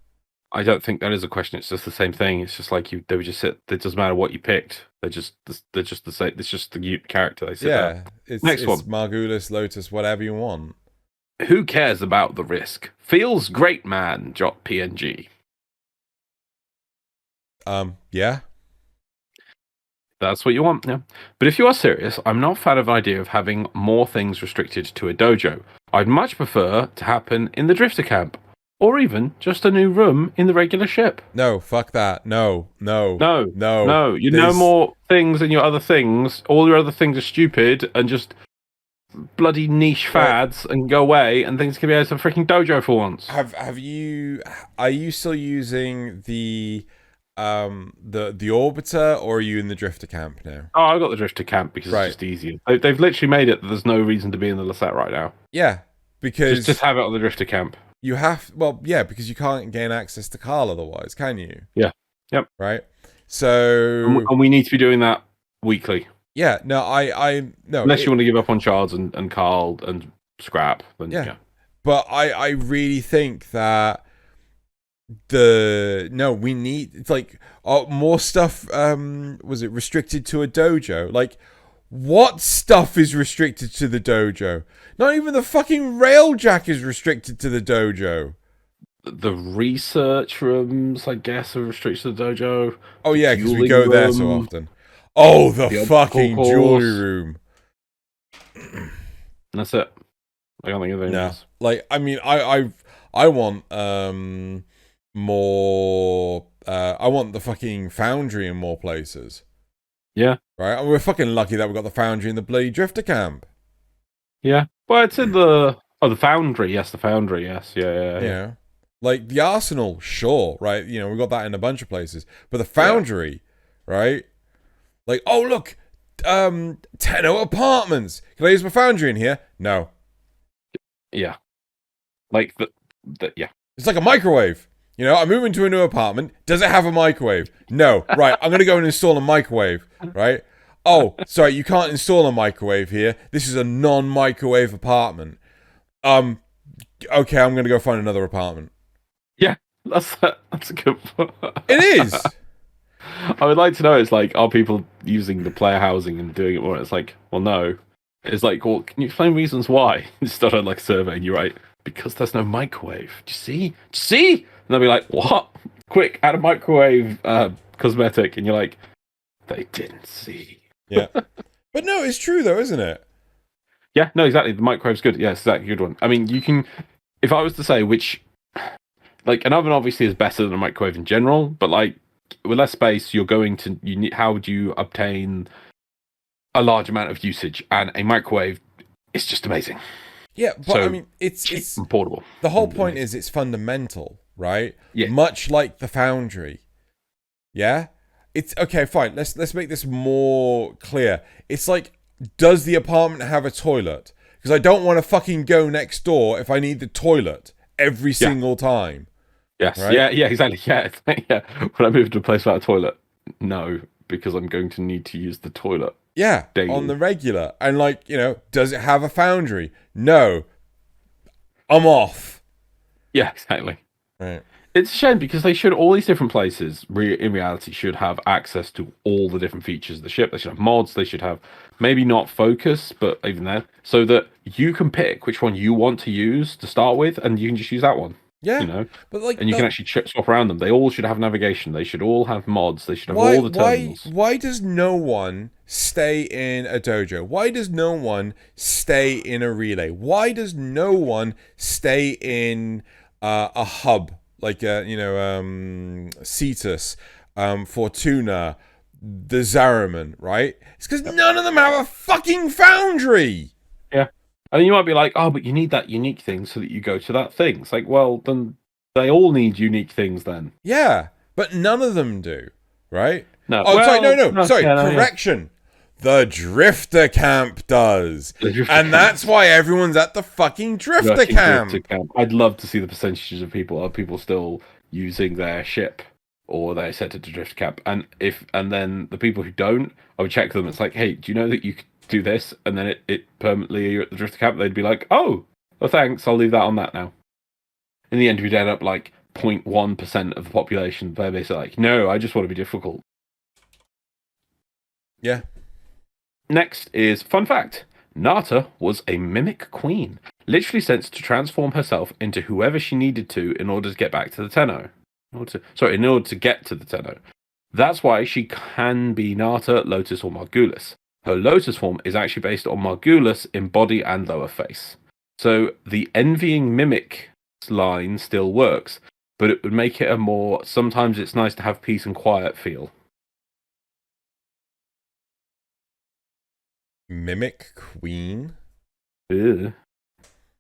I don't think that is a question. It's just the same thing. It's just like they would just sit. It doesn't matter what you picked. They're just the same. It's just the character. They sit there. It's Next one. Margulis, Lotus, whatever you want. Who cares about the risk? Feels great, man. .png. Yeah. That's what you want, yeah. But if you are serious, I'm not a fan of the idea of having more things restricted to a dojo. I'd much prefer to happen in the Drifter camp, or even just a new room in the regular ship. No, fuck that. No. You know more things than your other things. All your other things are stupid and just bloody niche fads and go away, and things can be out of a freaking dojo for once. Are you still using the Orbiter, or are you in the Drifter camp now? Oh, I got the Drifter camp because it's just easier. They've literally made it that there's no reason to be in the Lassette right now. Yeah, because just have it on the Drifter camp. You have, well, yeah, because you can't gain access to Carl otherwise, can you? Yeah. Yep. Right. So and we need to be doing that weekly. Yeah. No, I no. Unless you want to give up on Charles and Carl and Scrap, then yeah. But I really think that we need, it's like more stuff. Was it restricted to a dojo? Like, what stuff is restricted to the dojo? Not even the fucking railjack is restricted to the dojo. the research rooms, I guess, are restricted to the dojo. Oh The yeah, because we dueling go there so room, often. Oh, the the obstacle fucking jewelry course. room. And that's it. I can't think of anything No, else. like I mean, I want more. I want the fucking foundry in more places. Yeah. Right, and we're fucking lucky that we got the foundry in the bloody drifter camp. Yeah. Well, it's in the the foundry. Yes, the foundry. Yes. Yeah. You know, like the arsenal, sure, right? You know, we got that in a bunch of places, but the foundry, right? Like, oh look, Tenno apartments. Can I use my foundry in here? No. Yeah. Like yeah. It's like a microwave. You know, I move into a new apartment. Does it have a microwave? No. Right, I'm gonna go and install a microwave. Right. Oh, sorry, you can't install a microwave here. This is a non-microwave apartment. Okay, I'm gonna go find another apartment. Yeah. That's a good point. It is. I would like to know. It's like, are people using the player housing and doing it more? It's like, well, no. It's like, well, can you explain reasons why? It's not on like a survey, and you're right, because there's no microwave. Do you see? Do you see? And they'll be like, what? Quick, add a microwave cosmetic, and you're like, they didn't see. Yeah, but no, it's true though, isn't it? Yeah, no, exactly. The microwave's good. Yeah, it's exactly a good one. I mean, you can, if I was to say which, like, an oven obviously is better than a microwave in general, but like with less space, you're going to you need. How would you obtain a large amount of usage? And a microwave is just amazing. Yeah, but So, I mean, it's portable. The whole point is it's fundamental, right? Yeah. Much like the foundry. Yeah? It's okay, fine. Let's make this more clear. It's like, does the apartment have a toilet? Because I don't want to fucking go next door if I need the toilet every single time. Yes. Right? Yeah, exactly. Yeah. Yeah. When I move to a place without a toilet, no, because I'm going to need to use the toilet. Yeah, daily. On the regular. And like, you know, does it have a foundry? No. I'm off. Yeah, exactly. Right. It's a shame because they should, all these different places, in reality, should have access to all the different features of the ship. They should have mods. They should have maybe not focus, but even then, so that you can pick which one you want to use to start with, and you can just use that one. Yeah, you know, but like, and you can actually swap around them. They all should have navigation. They should all have mods. They should have all the terminals. Why does no one stay in a dojo? Why does no one stay in a relay? Why does no one stay in a hub like Cetus, Fortuna, the Zaraman? Right? It's because none of them have a fucking foundry. Yeah. And you might be like, oh, but you need that unique thing so that you go to that thing. It's like, well, then they all need unique things then. Yeah, but none of them do, right? No. Oh, well, sorry, correction. Yeah. The Drifter Camp does. And that's why everyone's at the fucking Drifter Camp. I'd love to see the percentages of people. Are people still using their ship or they're set to Drifter Camp? And then the people who don't, I would check them. It's like, hey, do you know that you could do this, and then it permanently you're at the Drifter Camp? They'd be like, oh, well, thanks, I'll leave that on that now. In the end, we'd end up like 0.1% of the population where they're like, no, I just want to be difficult. Yeah. Next is fun fact. Nata was a mimic queen, literally sent to transform herself into whoever she needed to in order to get back to the Tenno. In order to get to the Tenno. That's why she can be Nata, Lotus, or Margulis. Her Lotus form is actually based on Margulis in body and lower face. So the envying mimic line still works, but it would make it a more, sometimes it's nice to have peace and quiet feel. Mimic queen? Ew.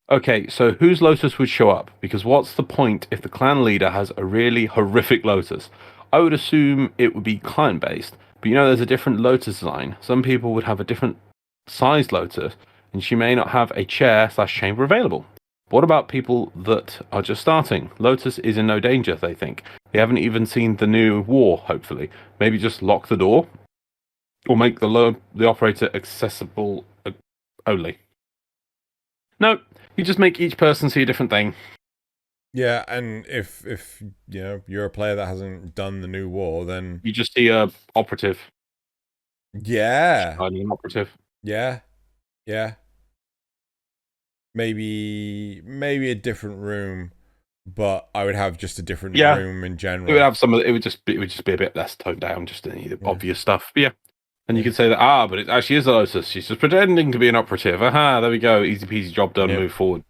Okay, so whose Lotus would show up? Because what's the point if the clan leader has a really horrific Lotus? I would assume it would be client-based. But you know, there's a different Lotus design. Some people would have a different sized Lotus, and she may not have a chair/chamber available. What about people that are just starting? Lotus is in no danger, they think. They haven't even seen the new war, hopefully. Maybe just lock the door, or make the operator accessible only. No, you just make each person see a different thing. Yeah, and if you know you're a player that hasn't done the new war, then you just see a operative. Yeah. An operative. Yeah. Maybe a different room but I would have just a different Yeah. room in general. It would have some of it would just be a bit less toned down, just any obvious stuff. But yeah. And you Yeah. could say that, but it actually is a Lotus. She's just pretending to be an operative. Aha, there we go. Easy peasy, job done, Yeah. move forward.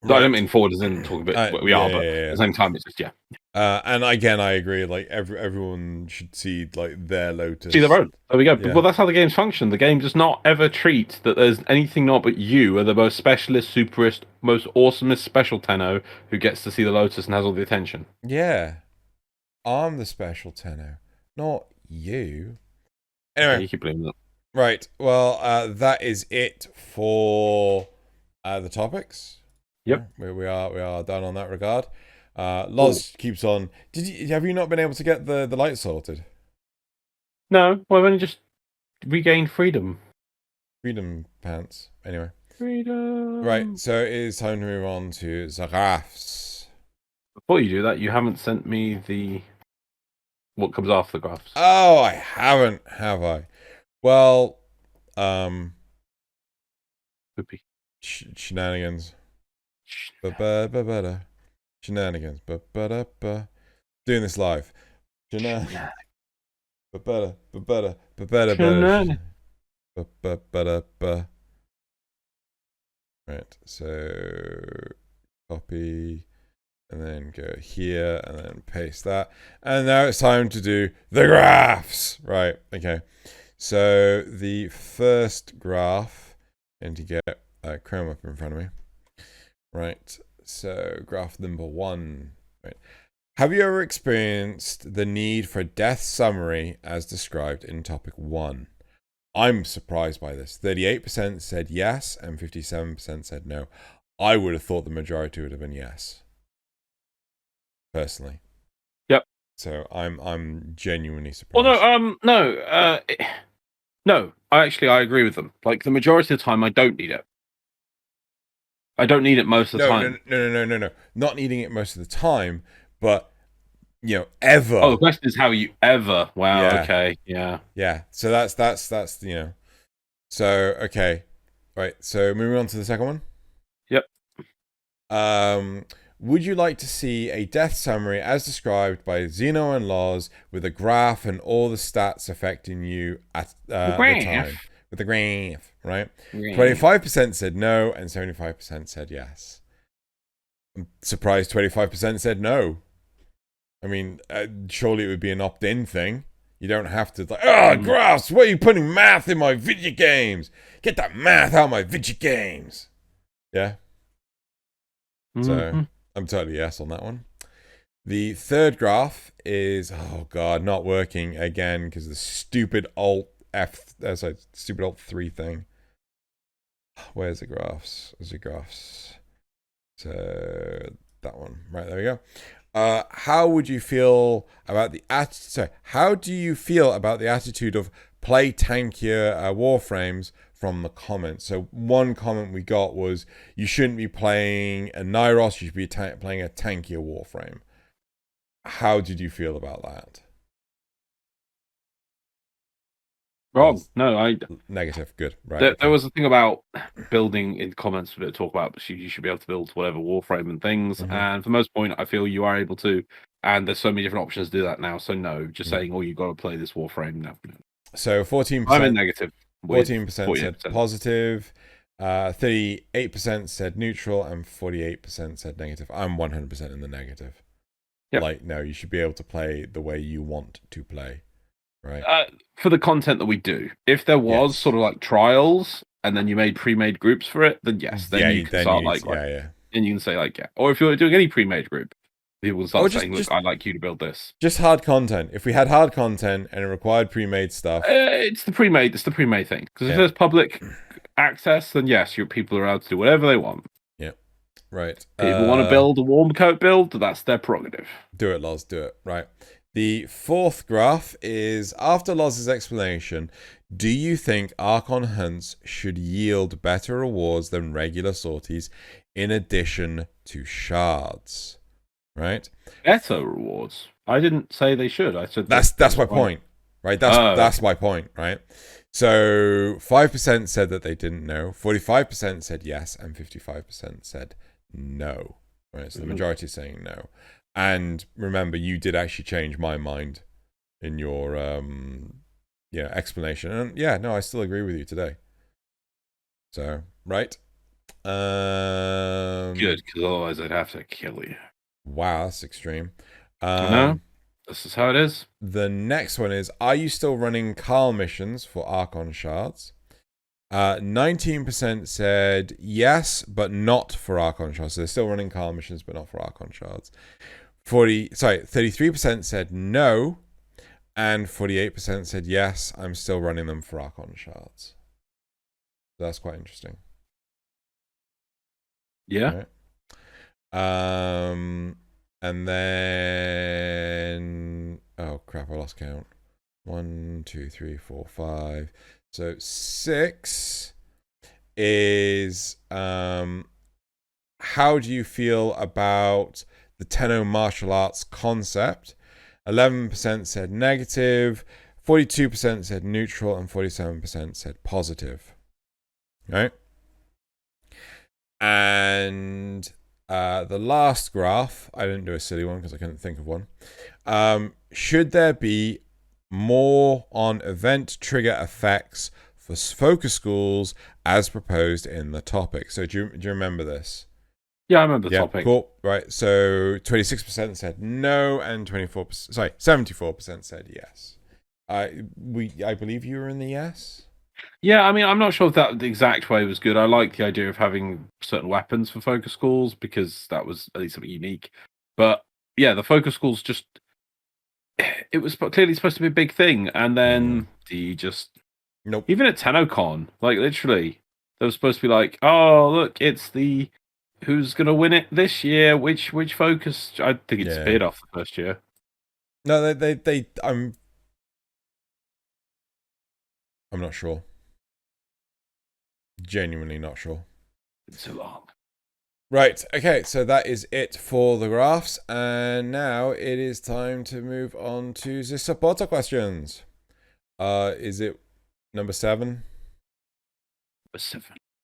Right. I don't mean forward as in talking about what we are, but at the same time, it's just, yeah. And again, I agree. Like everyone should see like their Lotus. See their own. There we go. Yeah. Well, that's how the games function. The game does not ever treat that there's anything not but you are the most specialist, superest, most awesomest special Tenno who gets to see the Lotus and has all the attention. Yeah. I'm the special Tenno, not you. Yeah, Anyway, you keep blaming that. right. Well, that is it for the topics. Yep. We are done on that regard. Loz keeps on. Have you not been able to get the light sorted? No, well, I've only just regained freedom. Freedom pants. Anyway. Freedom. Right. So it is time to move on to the graphs. Before you do that, you haven't sent me what comes after the graphs. Oh, I haven't, have I? Well, shenanigans. Shenanigans. Doing this live. Shenanigans. Right, so copy and then go here and then paste that. And now it's time to do the graphs. Right, okay. So the first graph, and to get Chrome up in front of me. Right, so graph number 1. Right. Have you ever experienced the need for a death summary as described in topic 1? I'm surprised by this. 38% said yes and 57% said no. I would have thought the majority would have been yes. Personally. Yep. So I'm genuinely surprised. Well, no. I agree with them. Like the majority of the time, I don't need it. I don't need it most of the time. No. Not needing it most of the time, but ever. Oh, the question is how you ever. Wow. Yeah. Okay. Yeah. Yeah. So that's So okay, right. So moving on to the second one. Yep. Would you like to see a death summary as described by Xeno and Loz with a graph and all the stats affecting you at the time? With the graph, right? 25% said no and 75% said yes. I'm surprised 25% said no. I mean, surely it would be an opt-in thing. You don't have to graphs, why are you putting math in my video games? Get that math out of my video games. Yeah? So, I'm totally yes on that one. The third graph is, oh god, not working again because the stupid stupid alt 3 thing. Where's the graphs? Where's the graphs? So, that one. Right, there we go. How would you feel about the how do you feel about the attitude of play tankier warframes from the comments? So one comment we got was you shouldn't be playing a Nyros, you should be playing a tankier warframe. How did you feel about that? Wrong. No, negative. Good. Right. There was a thing about building in comments to talk about. You should be able to build whatever warframe and things. And for the most point, I feel you are able to. And there's so many different options to do that now. So no, just saying, you got to play this warframe. No. So 14%. I'm in negative. 14% said positive. 38% said neutral, and 48% said negative. I'm 100% in the negative. Yep. Like, no, you should be able to play the way you want to play. Right. For the content that we do, if there was sort of like trials and then you made pre-made groups for it, then yes, then you can start and you can say or if you're doing any pre-made group, people will start saying, "Look, I'd like you to build this." Just hard content. If we had hard content and it required pre-made stuff, it's the pre-made. It's the pre-made thing because if there's public access, then yes, your people are allowed to do whatever they want. Yeah. Right. People want to build a warm coat build, that's their prerogative. Do it, Loz. Do it. Right. The fourth graph is, after Loz's explanation, do you think Archon hunts should yield better rewards than regular sorties in addition to shards? Right? Better rewards? I didn't say they should. I said that's my point. Right? That's my point, right? So 5% said that they didn't know, 45% said yes, and 55% said no. Right, so the majority is saying no. And remember, you did actually change my mind in your explanation. And yeah, no, I still agree with you today. So, right. Good, because otherwise I'd have to kill you. Wow, that's extreme. No, this is how it is. The next one is, are you still running Carl missions for Archon shards? 19% said yes, but not for Archon shards. So they're still running Carl missions, but not for Archon shards. 33% said no, and 48% said yes, I'm still running them for Archon shards. So that's quite interesting. Yeah. Right. And then, oh crap, I lost count. 1, 2, 3, 4, 5. So 6 is how do you feel about the Tenno martial arts concept? 11% said negative, 42% said neutral, and 47% said positive. Right? And the last graph, I didn't do a silly one because I couldn't think of one. Should there be more on event trigger effects for focus schools as proposed in the topic? So do you remember this? Yeah, I remember the topic. Cool. Right. So 26% said no, and 74% said yes. I believe you were in the yes. Yeah, I mean, I'm not sure if that the exact way was good. I like the idea of having certain weapons for focus schools because that was at least something unique. But yeah, the focus schools just, it was clearly supposed to be a big thing. And then Nope. Even at TennoCon, like literally, they were supposed to be like, oh, look, it's the, who's going to win it this year? Which focus? I think it speared off the first year. No, I'm not sure. Genuinely not sure. It's so long. Right, okay, so that is it for the graphs, and now it is time to move on to the supporter questions. Is it number 7?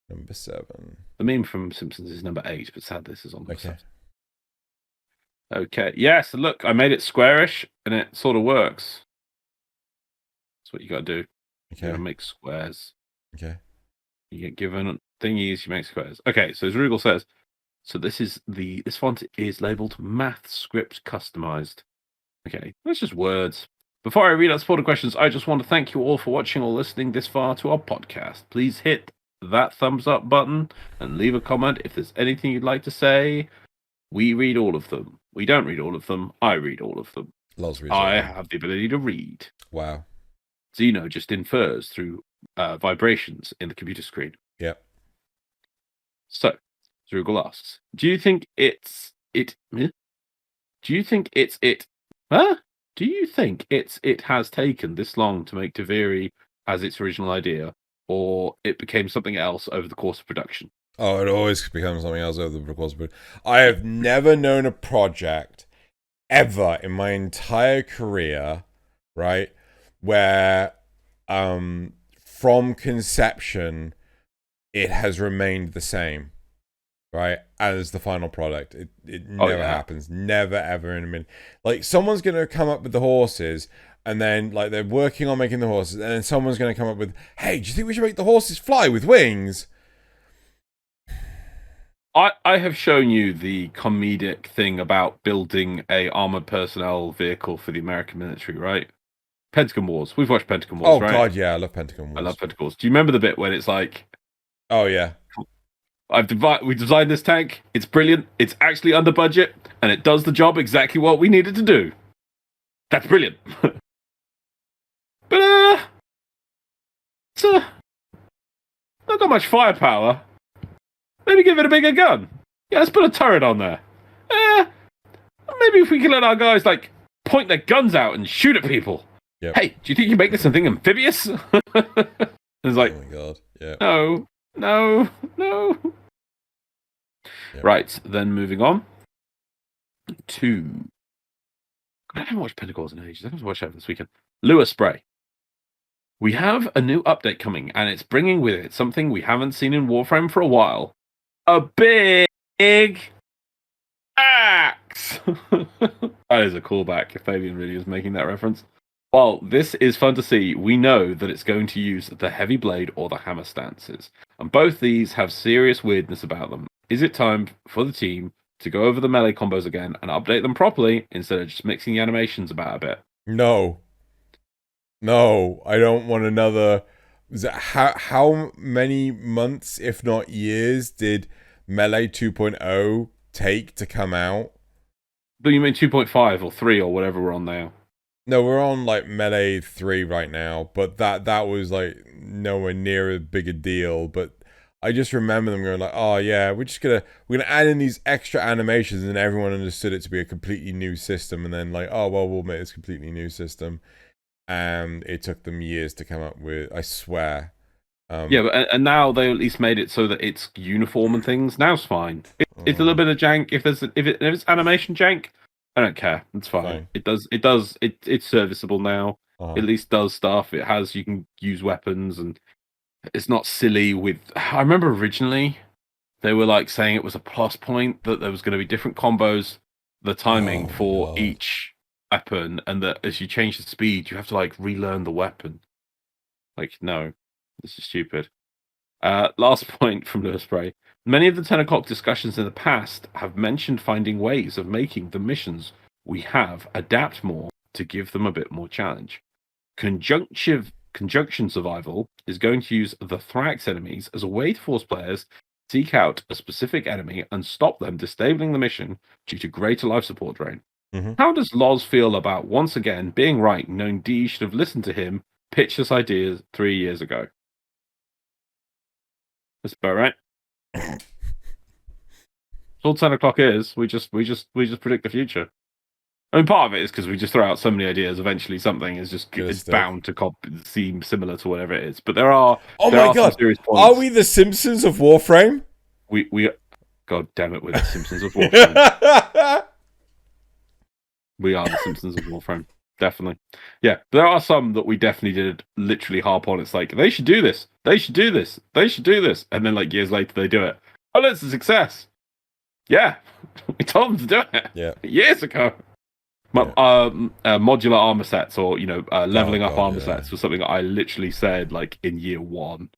Number 7. The meme from Simpsons is number 8, but sad this is on number 7. Okay, yes, look, I made it squarish, and it sort of works. That's what you got to do. Okay. You got to make squares. Okay. You get given thingies, you make squares. Okay, so as Rugal says, so this font is labeled Math Script Customized. Okay, that's just words. Before I read out supporter questions, I just want to thank you all for watching or listening this far to our podcast. Please hit that thumbs up button and leave a comment if there's anything you'd like to say. We read all of them. We don't read all of them. I read all of them. I have the ability to read. Wow. Xeno just infers through vibrations in the computer screen. Yep. So, Zrugal asks, do you think it has taken this long to make Taviri as its original idea, or it became something else over the course of production? Oh, it always becomes something else over the course of production. I have never known a project ever in my entire career, right, where from conception it has remained the same, right, as the final product. It never happens. Never ever in a minute. Like, someone's gonna come up with the horses, and then like they're working on making the horses, and then someone's gonna come up with, hey, do you think we should make the horses fly with wings? I have shown you the comedic thing about building a armored personnel vehicle for the American military, right? Pentagon Wars. We've watched Pentagon Wars, right? Oh god, yeah, I love Pentagon Wars. I love Pentagon Wars. Do you remember the bit when it's like, oh yeah, we designed this tank, it's brilliant, it's actually under budget, and it does the job exactly what we needed to do. That's brilliant. But it's not got much firepower. Maybe give it a bigger gun. Yeah, let's put a turret on there. Maybe if we can let our guys like point their guns out and shoot at people. Yep. Hey, do you think you make this something amphibious? It's like, oh my god, yeah. No. Yep. Right, then moving on to, I haven't watched Pentacles in ages. I have to watch that this weekend. Lewis Spray. We have a new update coming, and it's bringing with it something we haven't seen in Warframe for a while. A big Axe! That is a callback if Fabian really is making that reference. While this is fun to see, we know that it's going to use the heavy blade or the hammer stances, and both these have serious weirdness about them. Is it time for the team to go over the melee combos again and update them properly instead of just mixing the animations about a bit? No, I don't want another. How many months, if not years, did Melee 2.0 take to come out? Do you mean 2.5 or 3 or whatever we're on now? No, we're on like Melee 3 right now, but that was like nowhere near a bigger deal. But I just remember them going like, "Oh yeah, we're gonna add in these extra animations," and everyone understood it to be a completely new system. And then like, "Oh well, we'll make this completely new system," and it took them years to come up with. I swear. Yeah, but and now they at least made it so that it's uniform and things. Now it's fine. It's a little bit of jank. If it's animation jank, I don't care. It's fine. It's serviceable now. It at least does stuff. You can use weapons, and it's not silly with. I remember originally they were like saying it was a plus point that there was going to be different combos, the timing for each weapon, and that as you change the speed, you have to like relearn the weapon. Like, no, this is stupid. Last point from Lewis Spray. Many of the 10 o'clock discussions in the past have mentioned finding ways of making the missions we have adapt more to give them a bit more challenge. Conjunction survival is going to use the Thrax enemies as a way to force players to seek out a specific enemy and stop them disabling the mission due to greater life support drain. Mm-hmm. How does Loz feel about once again being right, knowing D should have listened to him pitch this idea 3 years ago? That's about right. That's all 10 o'clock is. We just predict the future. I mean, part of it is because we just throw out so many ideas. Eventually, something is it's bound to seem similar to whatever it is. But there are. Oh my god! Serious points. Are we the Simpsons of Warframe? We. God damn it! We're the Simpsons of Warframe. We are the Simpsons of Warframe. Definitely. Yeah, there are some that we definitely did literally harp on. It's like, they should do this. They should do this. They should do this. And then like years later, they do it. Oh, it's a success. Yeah. We told them to do it. Yeah. Years ago. Modular armor sets or, leveling up armor sets was something that I literally said like in year 1.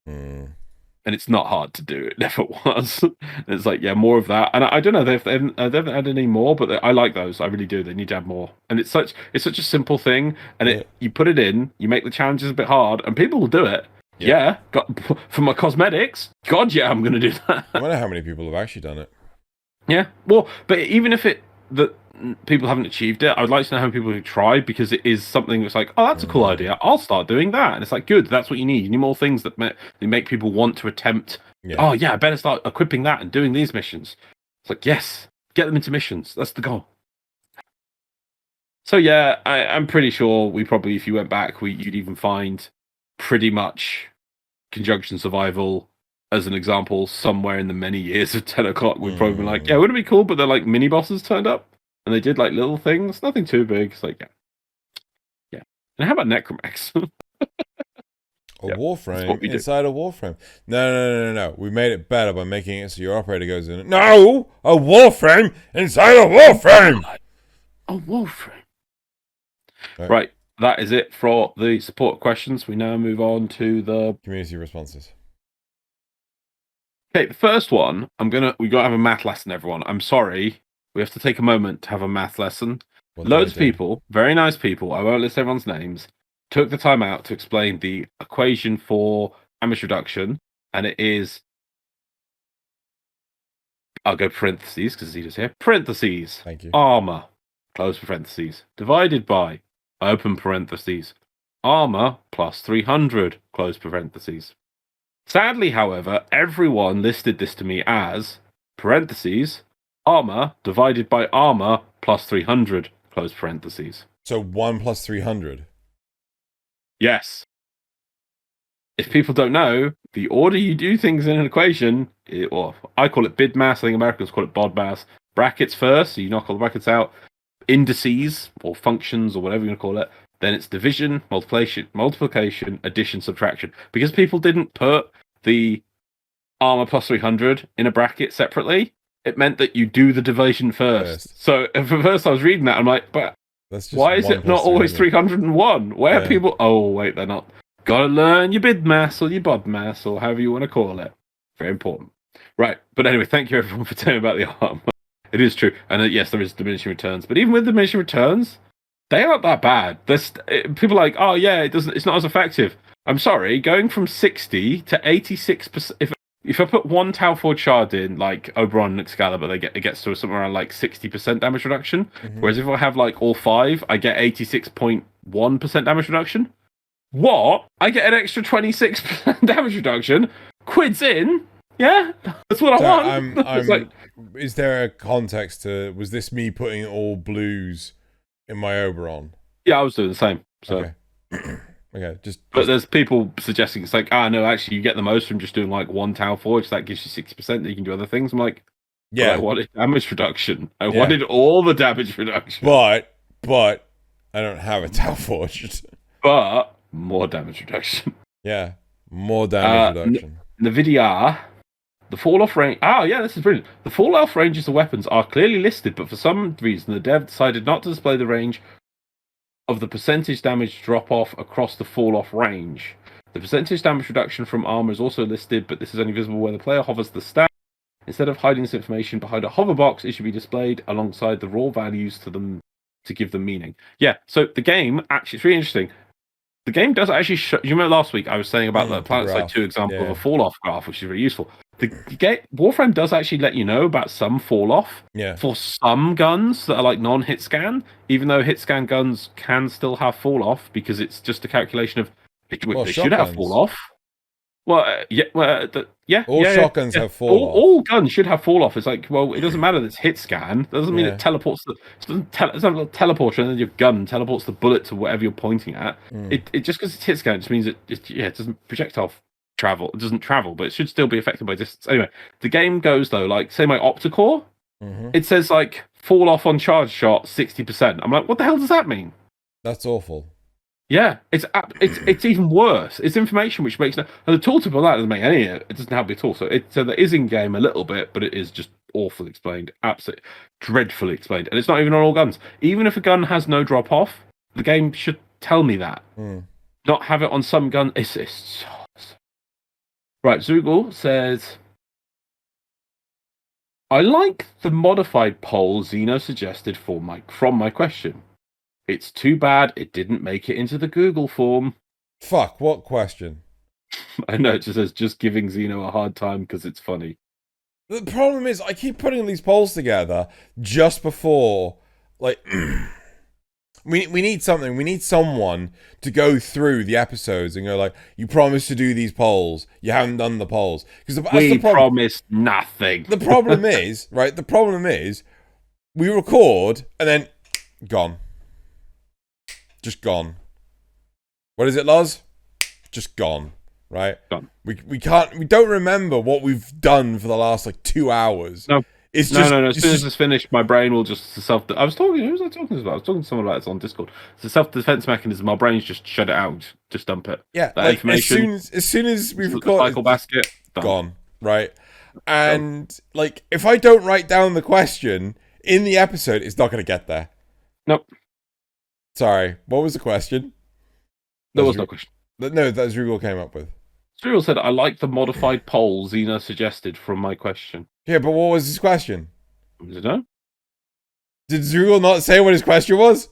And it's not hard to do. It never was. It's like, yeah, more of that. And I don't know if they haven't added any more, but I like those. I really do. They need to add more. And it's such a simple thing. And you put it in, you make the challenges a bit hard, and people will do it. Yeah. For my cosmetics, God, yeah, I'm going to do that. I wonder how many people have actually done it. Yeah. Well, but even if that people haven't achieved it, I would like to know how many people who tried, because it is something that's like, oh, that's a cool idea. I'll start doing that. And it's like, good. That's what you need. You need more things that make people want to attempt. Yeah. Oh, yeah, I better start equipping that and doing these missions. It's like, yes, get them into missions. That's the goal. So, yeah, I'm pretty sure we probably, if you went back, you'd even find pretty much Conjunction Survival as an example somewhere in the many years of 10 o'clock. We'd probably be like, yeah, wouldn't it be cool? But they're like mini bosses turned up. And they did like little things, nothing too big. It's like, yeah. And how about Necromax? Warframe inside a Warframe. No. We made it better by making it so your operator goes in. No, a Warframe inside a Warframe. A Warframe. Right. That is it for the support questions. We now move on to the community responses. Okay, the first one, we got to have a math lesson, everyone. I'm sorry. We have to take a moment to have a math lesson. Loads of people, very nice people, I won't list everyone's names, took the time out to explain the equation for damage reduction, and it is, I'll go parentheses because it's easier here, parentheses, thank you, armor, close parentheses, divided by, open parentheses, armor plus 300, close parentheses. Sadly, however, everyone listed this to me as parentheses, armor divided by armor plus 300, close parentheses. So 1 plus 300? Yes. If people don't know, the order you do things in an equation, or I call it bid mass, I think Americans call it bod mass, brackets first, so you knock all the brackets out, indices, or functions, or whatever you want to call it, then it's division, multiplication, addition, subtraction. Because people didn't put the armor plus 300 in a bracket separately, it meant that you do the division first. So at first I was reading that, I'm like, but why is it not always 301? Where people... Oh, wait, they're not. Gotta learn your bid mass or your bod mass or however you want to call it. Very important. Right, but anyway, thank you everyone for telling me about the armor. It is true. And yes, there is diminishing returns. But even with diminishing returns, they aren't that bad. People are like, oh yeah, it's not as effective. I'm sorry, going from 60 to 86%... If I put one Tau Forge shard in, like Oberon and Excalibur, it gets to somewhere around like 60% damage reduction. Whereas if I have like all 5, I get 86.1% damage reduction. What? I get an extra 26% damage reduction? Quids in? Yeah, that's what I want. Is there a context to... Was this me putting all blues in my Oberon? Yeah, I was doing the same. So. Okay. Okay, But there's people suggesting it's like, no, actually, you get the most from just doing like one Tau Forge. That gives you 60%. That you can do other things. I'm like, yeah, I wanted damage reduction. I wanted all the damage reduction. But I don't have a Tau Forge. But more damage reduction. Yeah, more damage reduction. Nvidia, the fall off range. Oh yeah, this is brilliant. The fall off ranges of weapons are clearly listed, but for some reason the dev decided not to display the range of the percentage damage drop-off across the fall-off range. The percentage damage reduction from armor is also listed, but this is only visible where the player hovers the stat. Instead of hiding this information behind a hover box, it should be displayed alongside the raw values to give them meaning. Yeah, so the game, actually, it's really interesting. The game does actually show... You remember last week I was saying about the PlanetSide 2 example of a fall-off graph, which is very useful. The Warframe does actually let you know about some fall-off for some guns that are like non-hit scan, even though hit scan guns can still have fall-off because it's just a calculation of they should have fall-off. Well, all shotguns have fall-off. All guns should have fall-off. It's like, well, it doesn't matter that it's hit scan. It doesn't mean it teleports it's not a teleporter and then your gun teleports the bullet to whatever you're pointing at. It just because it's hit scan, it just means it doesn't projectile travel. It doesn't travel, but it should still be affected by distance. Anyway, the game goes though, like say my Opticore, it says like fall off on charge shot 60%. I'm like, what the hell does that mean? That's awful. Yeah, it's even worse. It's information which makes and the tooltip on that doesn't make any. It doesn't help me at all. So there is in game a little bit, but it is just awfully explained, absolutely dreadfully explained, and it's not even on all guns. Even if a gun has no drop off, the game should tell me that. Not have it on some gun. It's so. Right, Zoogle says, I like the modified poll Xeno suggested from my question. It's too bad it didn't make it into the Google form. Fuck, what question? I know, it just says, just giving Xeno a hard time because it's funny. The problem is, I keep putting these polls together just before, like... We need something. We need someone to go through the episodes and go like, you promised to do these polls. You haven't done the polls. Because we promised nothing. The problem is, right? The problem is, we record and then gone. Just gone. What is it, Loz? Just gone. Right? Gone. We don't remember what we've done for the last like 2 hours. No. It's just, no. As soon as it's finished, my brain will just I was talking. Who was I talking about? I was talking to someone about it on Discord. It's a self-defense mechanism. My brain's just shut it out, just dump it. Yeah, that information. As soon as we've recorded, cycle basket gone. Right, and like if I don't write down the question in the episode, it's not going to get there. Nope. Sorry. What was the question? There was no question. No, that's Rugal came up with. Cyril said, I like the modified poll Xena suggested from my question. Yeah, but what was his question? I don't know. Did Zrugal not say what his question was?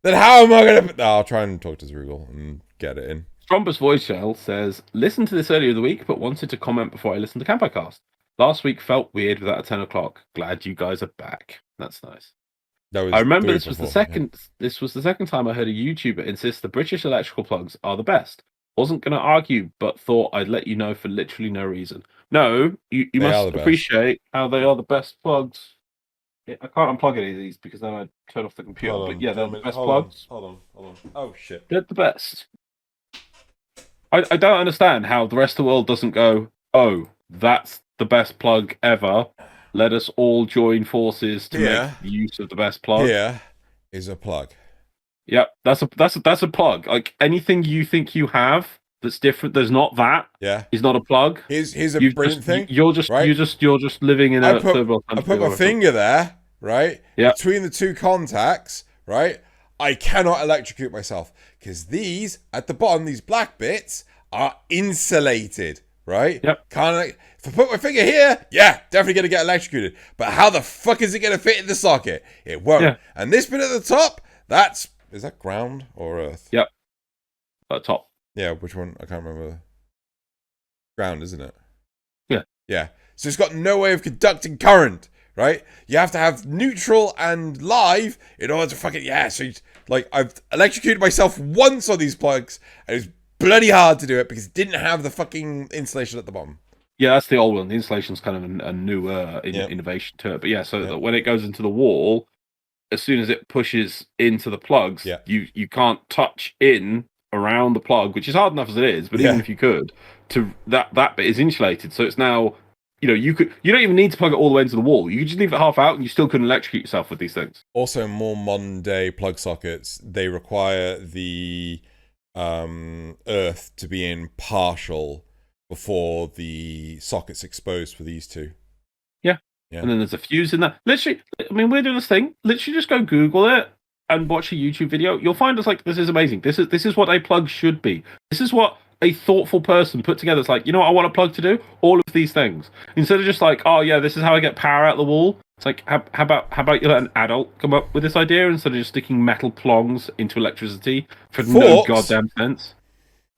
Then how am I going to... No, I'll try and talk to Zrugal and get it in. Strombus Voiceshell says, listened to this earlier in the week, but wanted to comment before I listened to Campicast. Last week felt weird without a 10 o'clock. Glad you guys are back. That's nice. I remember this was the second time I heard a YouTuber insist the British electrical plugs are the best. Wasn't going to argue, but thought I'd let you know for literally no reason. No, you must appreciate how they are the best plugs. Yeah, I can't unplug any of these because then I'd turn off the computer. But yeah, they're the best plugs. Hold on. Oh, shit. They're the best. I don't understand how the rest of the world doesn't go, oh, that's the best plug ever. Let us all join forces to make use of the best plug. Yeah, is a plug. Yep, that's a plug. Like anything you think you have that's different. There's not that. Yeah. It's not a plug. Here's a You've brilliant thing. You're just right? you're just living in a third world I country. put my finger there, right? Yeah. Between the two contacts, right? I cannot electrocute myself because these at the bottom, these black bits are insulated, right? Yep. If I put my finger here, yeah, definitely gonna get electrocuted. But how the fuck is it gonna fit in the socket? It won't. Yeah. And this bit at the top, is that ground or earth? Yep. At top. Yeah, which one? I can't remember. Ground, isn't it? Yeah. Yeah. So it's got no way of conducting current, right? You have to have neutral and live in order to fucking, so I've electrocuted myself once on these plugs, and it was bloody hard to do it because it didn't have the fucking insulation at the bottom. Yeah, that's the old one. The insulation's kind of a newer innovation to it. But yeah, so that when it goes into the wall, as soon as it pushes into the plugs, you can't touch in around the plug, which is hard enough as it is, but even if you could, to that bit is insulated. So it's now, you don't even need to plug it all the way into the wall. You could just leave it half out and you still couldn't electrocute yourself with these things. Also, more modern day plug sockets, they require the earth to be in partial before the socket's exposed for these two. Yeah. And then there's a fuse in there. Literally, I mean, we're doing this thing. Literally just go Google it and watch a YouTube video. You'll find us this is amazing. This is what a plug should be. This is what a thoughtful person put together. It's like, you know what I want a plug to do? All of these things. Instead of just oh yeah, this is how I get power out the wall. It's like, how about you let an adult come up with this idea instead of just sticking metal plongs into electricity for no goddamn sense?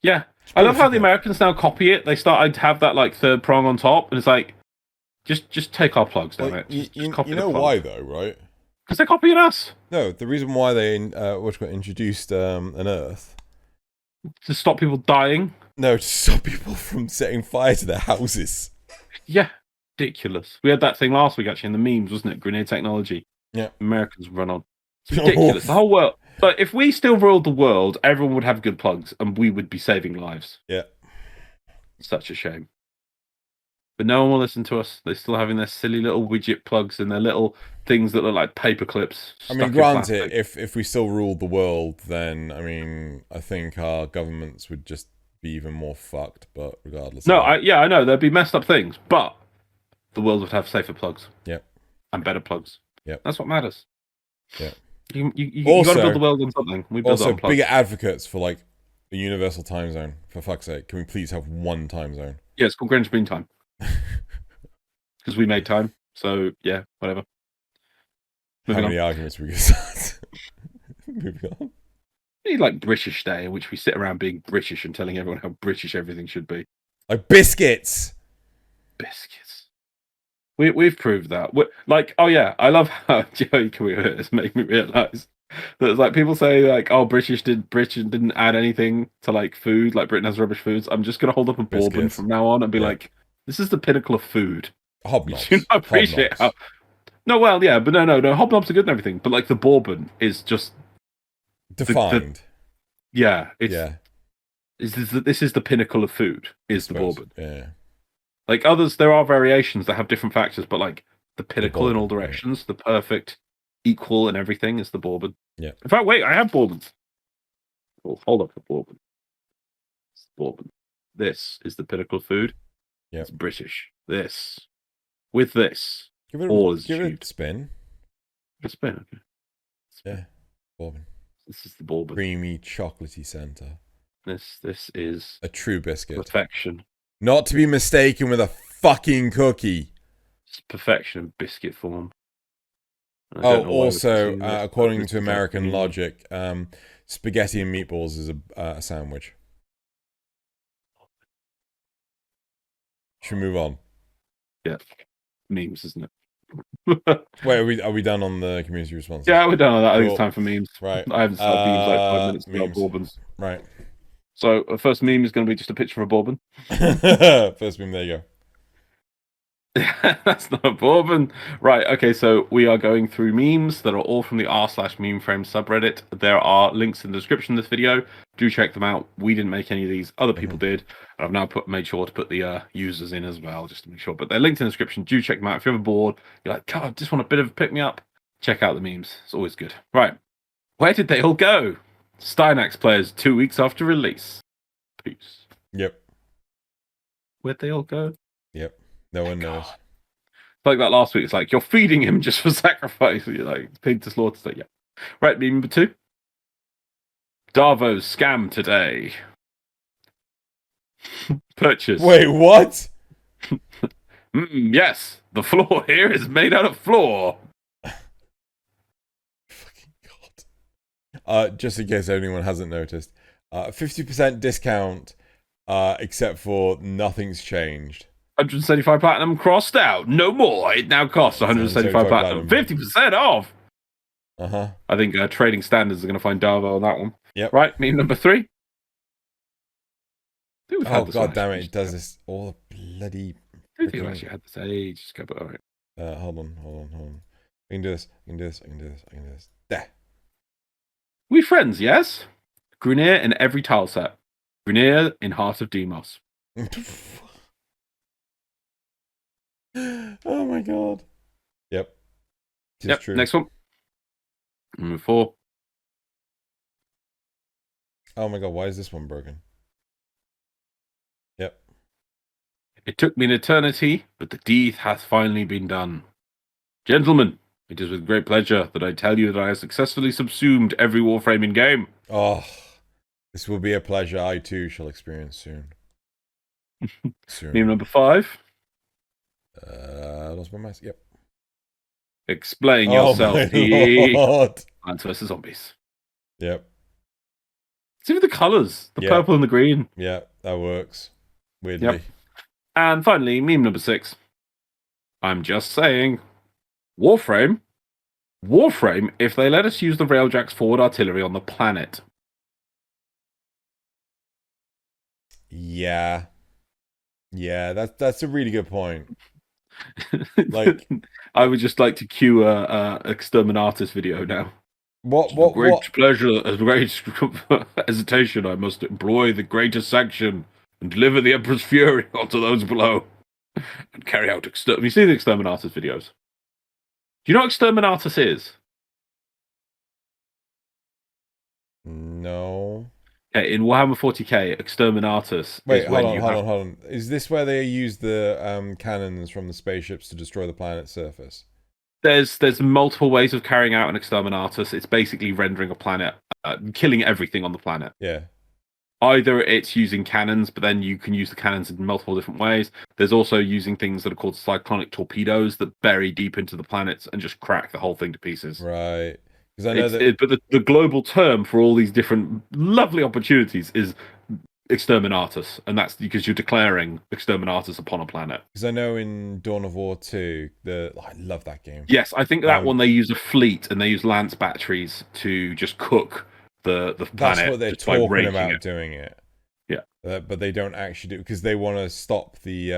Yeah. I love how the Americans now copy it. They started to have that third prong on top, and it's like, just take our plugs, damn it. Just copy you know why though, right? Because they're copying us. No, the reason why they introduced an earth to stop people dying. No, to stop people from setting fire to their houses. Yeah, ridiculous. We had that thing last week actually in the memes, wasn't it? Grenade technology. Yeah, Americans run on. It's ridiculous. The whole world. But if we still ruled the world, everyone would have good plugs, and we would be saving lives. Yeah. Such a shame. But no one will listen to us. They're still having their silly little widget plugs and their little things that look like paper clips. I mean, granted, if we still ruled the world, then, I mean, I think our governments would just be even more fucked, but regardless. No, I know. There'd be messed up things, but the world would have safer plugs. Yeah. And better plugs. Yeah. That's what matters. Yeah. You got to build the world on something. We build it on plugs. Bigger advocates for, a universal time zone. For fuck's sake. Can we please have one time zone? Yeah, it's called Greenwich Mean Time. Because we made time. So, yeah, whatever. How many arguments we could start? Moving on. We need British Day, in which we sit around being British and telling everyone how British everything should be. Like biscuits. Biscuits. We've proved that. Oh yeah, I love how Joey Careers make me realise that it's people say Britain didn't add anything to food, Britain has rubbish foods. I'm just gonna hold up a bourbon from now on and be this is the pinnacle of food. Hobnobs. You not appreciate how. No, well, yeah, but no. Hobnobs are good and everything, but the bourbon is just defined. This is the pinnacle of food. Is the bourbon? Yeah. Others, there are variations that have different factors, but the pinnacle in all directions, the perfect equal and everything is the bourbon. Yeah. In fact, wait, I have bourbons. Oh, hold up the bourbon. It's bourbon. This is the pinnacle of food. Yeah. It's British. This. With this. Give it a spin. A spin, okay. Yeah. Bourbon. This is the bourbon. Creamy, chocolatey center. This is a true biscuit. Perfection. Not to be mistaken with a fucking cookie. It's perfection in biscuit form. Also, according to American logic, spaghetti and meatballs is a sandwich. Should we move on? Yeah. Memes, isn't it? Wait, are we done on the community response? Yeah, we're done on that. I think it's time for memes. Right. I haven't started memes 5 minutes without bourbons. Right. So, first meme is going to be just a picture of a bourbon. First meme, there you go. That's not a bourbon. Right, okay, so we are going through memes that are all from the r/memeframe subreddit. There are links in the description of this video. Do check them out. We didn't make any of these. Other people did. And I've now made sure to put the users in as well, just to make sure. But they're linked in the description. Do check them out. If you're ever bored, you're like, God, I just want a bit of a pick-me-up, check out the memes. It's always good. Right. Where did they all go? Stynax players 2 weeks after release. Peace. Yep. Where'd they all go? Yep. No one knows. God. Like that last week, it's like, you're feeding him just for sacrifice. You're like, paid to slaughter. So, yeah. Right, meme number 2. Darvo's scam today. Purchase. Wait, what? Yes, the floor here is made out of floor. Fucking God. Just in case anyone hasn't noticed, 50% discount, except for nothing's changed. 175 platinum crossed out. No more. It now costs 175 platinum. 50% off. Uh-huh. I think trading standards are going to find Darvo on that one. Yep. Right, meme number 3. Oh, God damn it. It does this all the bloody... I think we actually had this ages ago, but all right. Hold on. I can do this. I can do this. There. We friends, yes? Grenier in every tile set. Grenier in Heart of Demos. Oh my God. Yep. Yep, True. next one. Number 4. Oh my God, why is this one broken? Yep. It took me an eternity, but the deed hath finally been done. Gentlemen, it is with great pleasure that I tell you that I have successfully subsumed every Warframe in game. Oh, this will be a pleasure I too shall experience soon. Meme number 5. Lost my mouse. Yep. Explain yourself, Plants vs. Zombies. Yep. See with the colours, the purple and the green. Yeah, that works. Weirdly. Yep. And finally, meme number 6. I'm just saying, Warframe, if they let us use the Railjack's forward artillery on the planet. Yeah, that's a really good point. Like, I would just like to cue a Exterminatus video now. What? Pleasure, a great hesitation. I must employ the greatest sanction and deliver the Emperor's fury onto those below, and carry out Have you seen the Exterminatus videos? Do you know what Exterminatus is? No. Okay, in Warhammer 40k, Exterminatus. Wait, hold on. Is this where they use the cannons from the spaceships to destroy the planet's surface? There's multiple ways of carrying out an Exterminatus. It's basically rendering a planet, killing everything on the planet. Yeah. Either it's using cannons, but then you can use the cannons in multiple different ways. There's also using things that are called cyclonic torpedoes that bury deep into the planets and just crack the whole thing to pieces. Right. Because I know but the global term for all these different lovely opportunities is Exterminatus, and that's because you're declaring Exterminatus upon a planet. Because I know in Dawn of War 2, I love that game. Yes, I think that one they use a fleet and they use lance batteries to just cook the planet. That's what they're talking about doing it. Yeah, but they don't actually do it because they want to stop the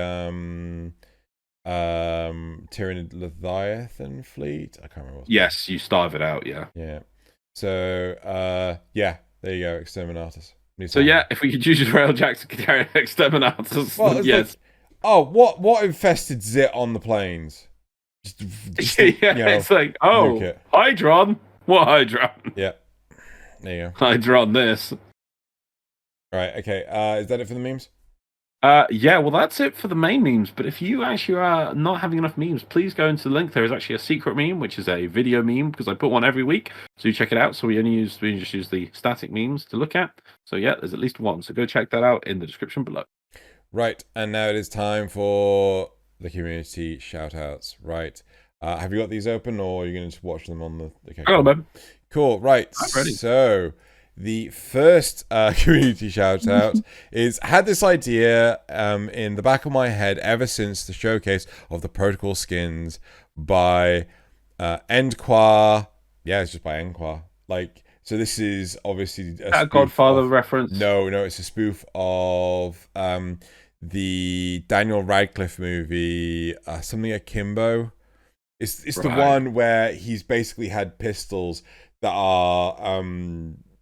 Tyranid Leviathan fleet. I can't remember. Yes, you starve it out. Yeah. So yeah, there you go, Exterminatus. So yeah, if we could use Railjack to carry Exterminatus, well, yes. Like, what infested Zit on the plains? Just it's like, Hydron. What Hydron? Yeah. There you go. Hydron this. Right, okay. Is that it for the memes? Yeah, well, that's it for the main memes. But if you actually are not having enough memes, please go into the link. There is actually a secret meme, which is a video meme, because I put one every week. So you check it out. So we just use the static memes to look at. So yeah, there's at least one. So go check that out in the description below. Right, and now it is time for the community shoutouts. Right. Have you got these open, or are you going to watch them on the... Okay, cool. Man. Cool, right. I'm ready. So... the first community shout out is had this idea in the back of my head ever since the showcase of the protocol skins by Endqua. Yeah, it's just by Endqua. Like, so this is obviously a Godfather reference. No, it's a spoof of the Daniel Radcliffe movie, something Akimbo. It's the one where he's basically had pistols that are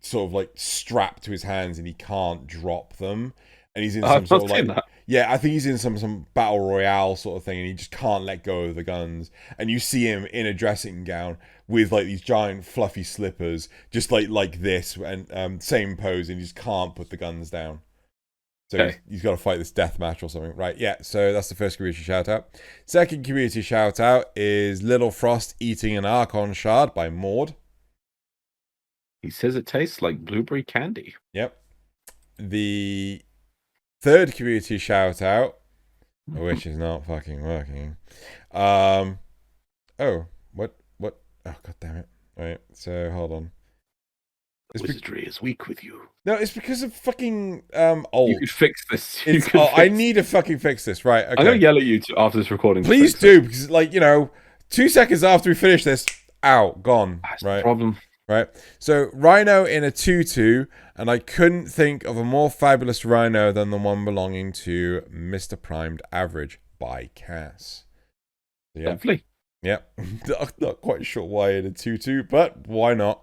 sort of like strapped to his hands and he can't drop them, and he's in some sort of like I think he's in some battle royale sort of thing, and he just can't let go of the guns, and you see him in a dressing gown with like these giant fluffy slippers, just like this, and same pose, and he just can't put the guns down. So Okay. he's got to fight this death match or something. Right, yeah. So that's the first community shout out. Second community shout out is Little Frost eating an Archon shard by Maud. He says it tastes like blueberry candy. Yep. The third community shout out, which is not fucking working. Oh, what? Oh, god damn it. Right, so hold on. Wizardry is weak with you. No, it's because of fucking old. You could fix this. I need to fucking fix this. Right, okay. I'm gonna yell at you after this recording. Please do, because 2 seconds after we finish this, gone. That's right. the problem. Right. So Rhino in a 2/2, and I couldn't think of a more fabulous Rhino than the one belonging to Mr. Primed Average by Cass. Yeah. Lovely. Yep. Not quite sure why in a 2/2, but why not?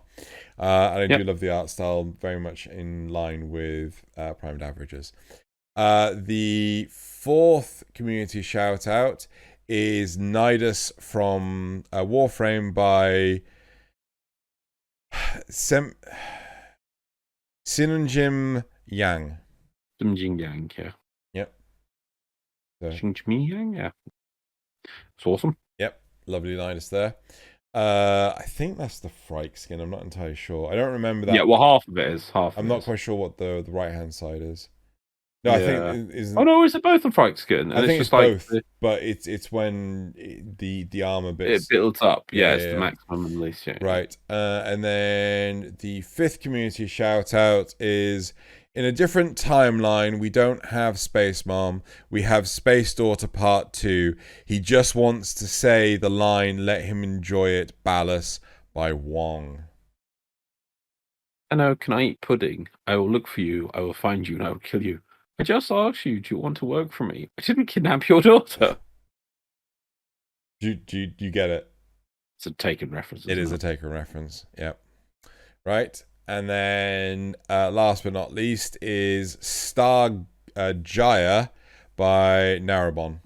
And I do love the art style, very much in line with Primed Averages. The fourth community shout out is Nidus from Warframe by Sinunjim Yang. Sinunjim Yang, yeah. Yep. Sinunjim Yang, yeah. It's awesome. Yep. Lovely Nidus there. I think that's the Frike skin. I'm not entirely sure. I don't remember that. Yeah, well, half of it is. I'm not quite sure what the right hand side is. No, I think is. Oh no, is it both a Frike skin? I think it's both, but it's when the armor bits it builds up. Yeah, it's the maximum and least. Yeah. Right, and then the fifth community shout out is in a different timeline. We don't have Space Mom. We have Space Daughter Part 2. He just wants to say the line, "Let him enjoy it." Ballas by Wong. Tenno, can I eat pudding? I will look for you. I will find you and I will kill you. I just asked you, do you want to work for me? I didn't kidnap your daughter. Do you get it? It's a Taken reference. It is a Taken reference. Yep. Right. And then last but not least is Star Jaya by Narabon.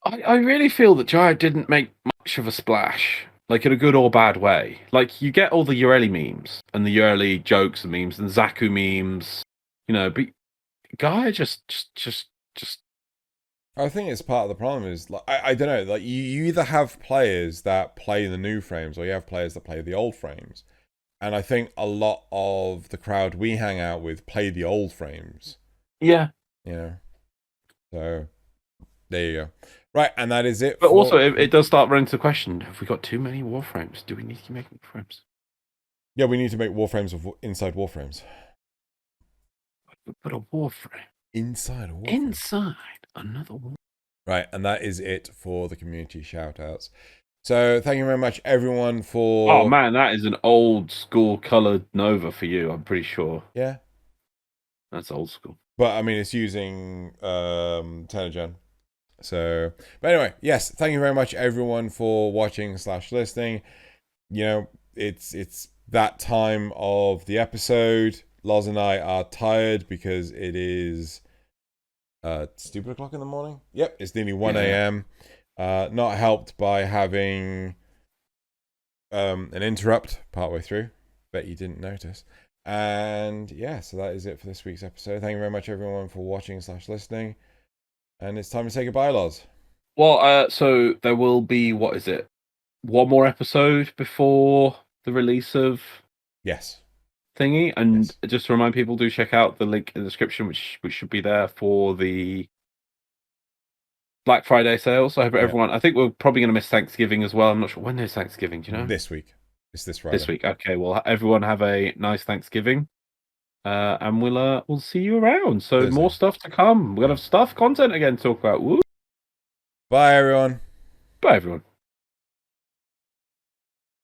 I really feel that Jaya didn't make much of a splash, like in a good or bad way. Like, you get all the Ureli memes and the Ureli jokes and memes and Zaku memes, but Gaia just. I think it's part of the problem is I don't know, like you either have players that play the new frames or you have players that play the old frames, and I think a lot of the crowd we hang out with play the old frames. Yeah. So there you go. Right, and that is it. But also, it does start running to the question: have we got too many Warframes? Do we need to make Warframes? Yeah, we need to make Warframes inside Warframes. But a Warframe. Inside a Warframe. Inside another Warframe. Right, and that is it for the community shout-outs. So thank you very much, everyone, for... Oh, man, that is an old school coloured Nova for you, I'm pretty sure. Yeah. That's old school. But, I mean, it's using Tenno. So, but anyway, yes, thank you very much, everyone, for watching / listening. It's that time of the episode. Loz and I are tired because it is stupid o'clock in the morning. Yep, it's nearly 1 a.m. Not helped by having an interrupt partway through. Bet you didn't notice. And yeah, so that is it for this week's episode. Thank you very much, everyone, for watching / listening. And it's time to say goodbye, Loz. Well, so there will be, what is it? One more episode before the release of... Yes. Thingy, and just to remind people, do check out the link in the description, which should be there for the Black Friday sales. So I hope everyone. I think we're probably going to miss Thanksgiving as well. I'm not sure when is Thanksgiving. Do you know? This week. It's this Friday. This week. Okay. Well, everyone have a nice Thanksgiving, and we'll see you around. So Thursday. More stuff to come. We're gonna have content again to talk about. Woo! Bye, everyone. Bye, everyone.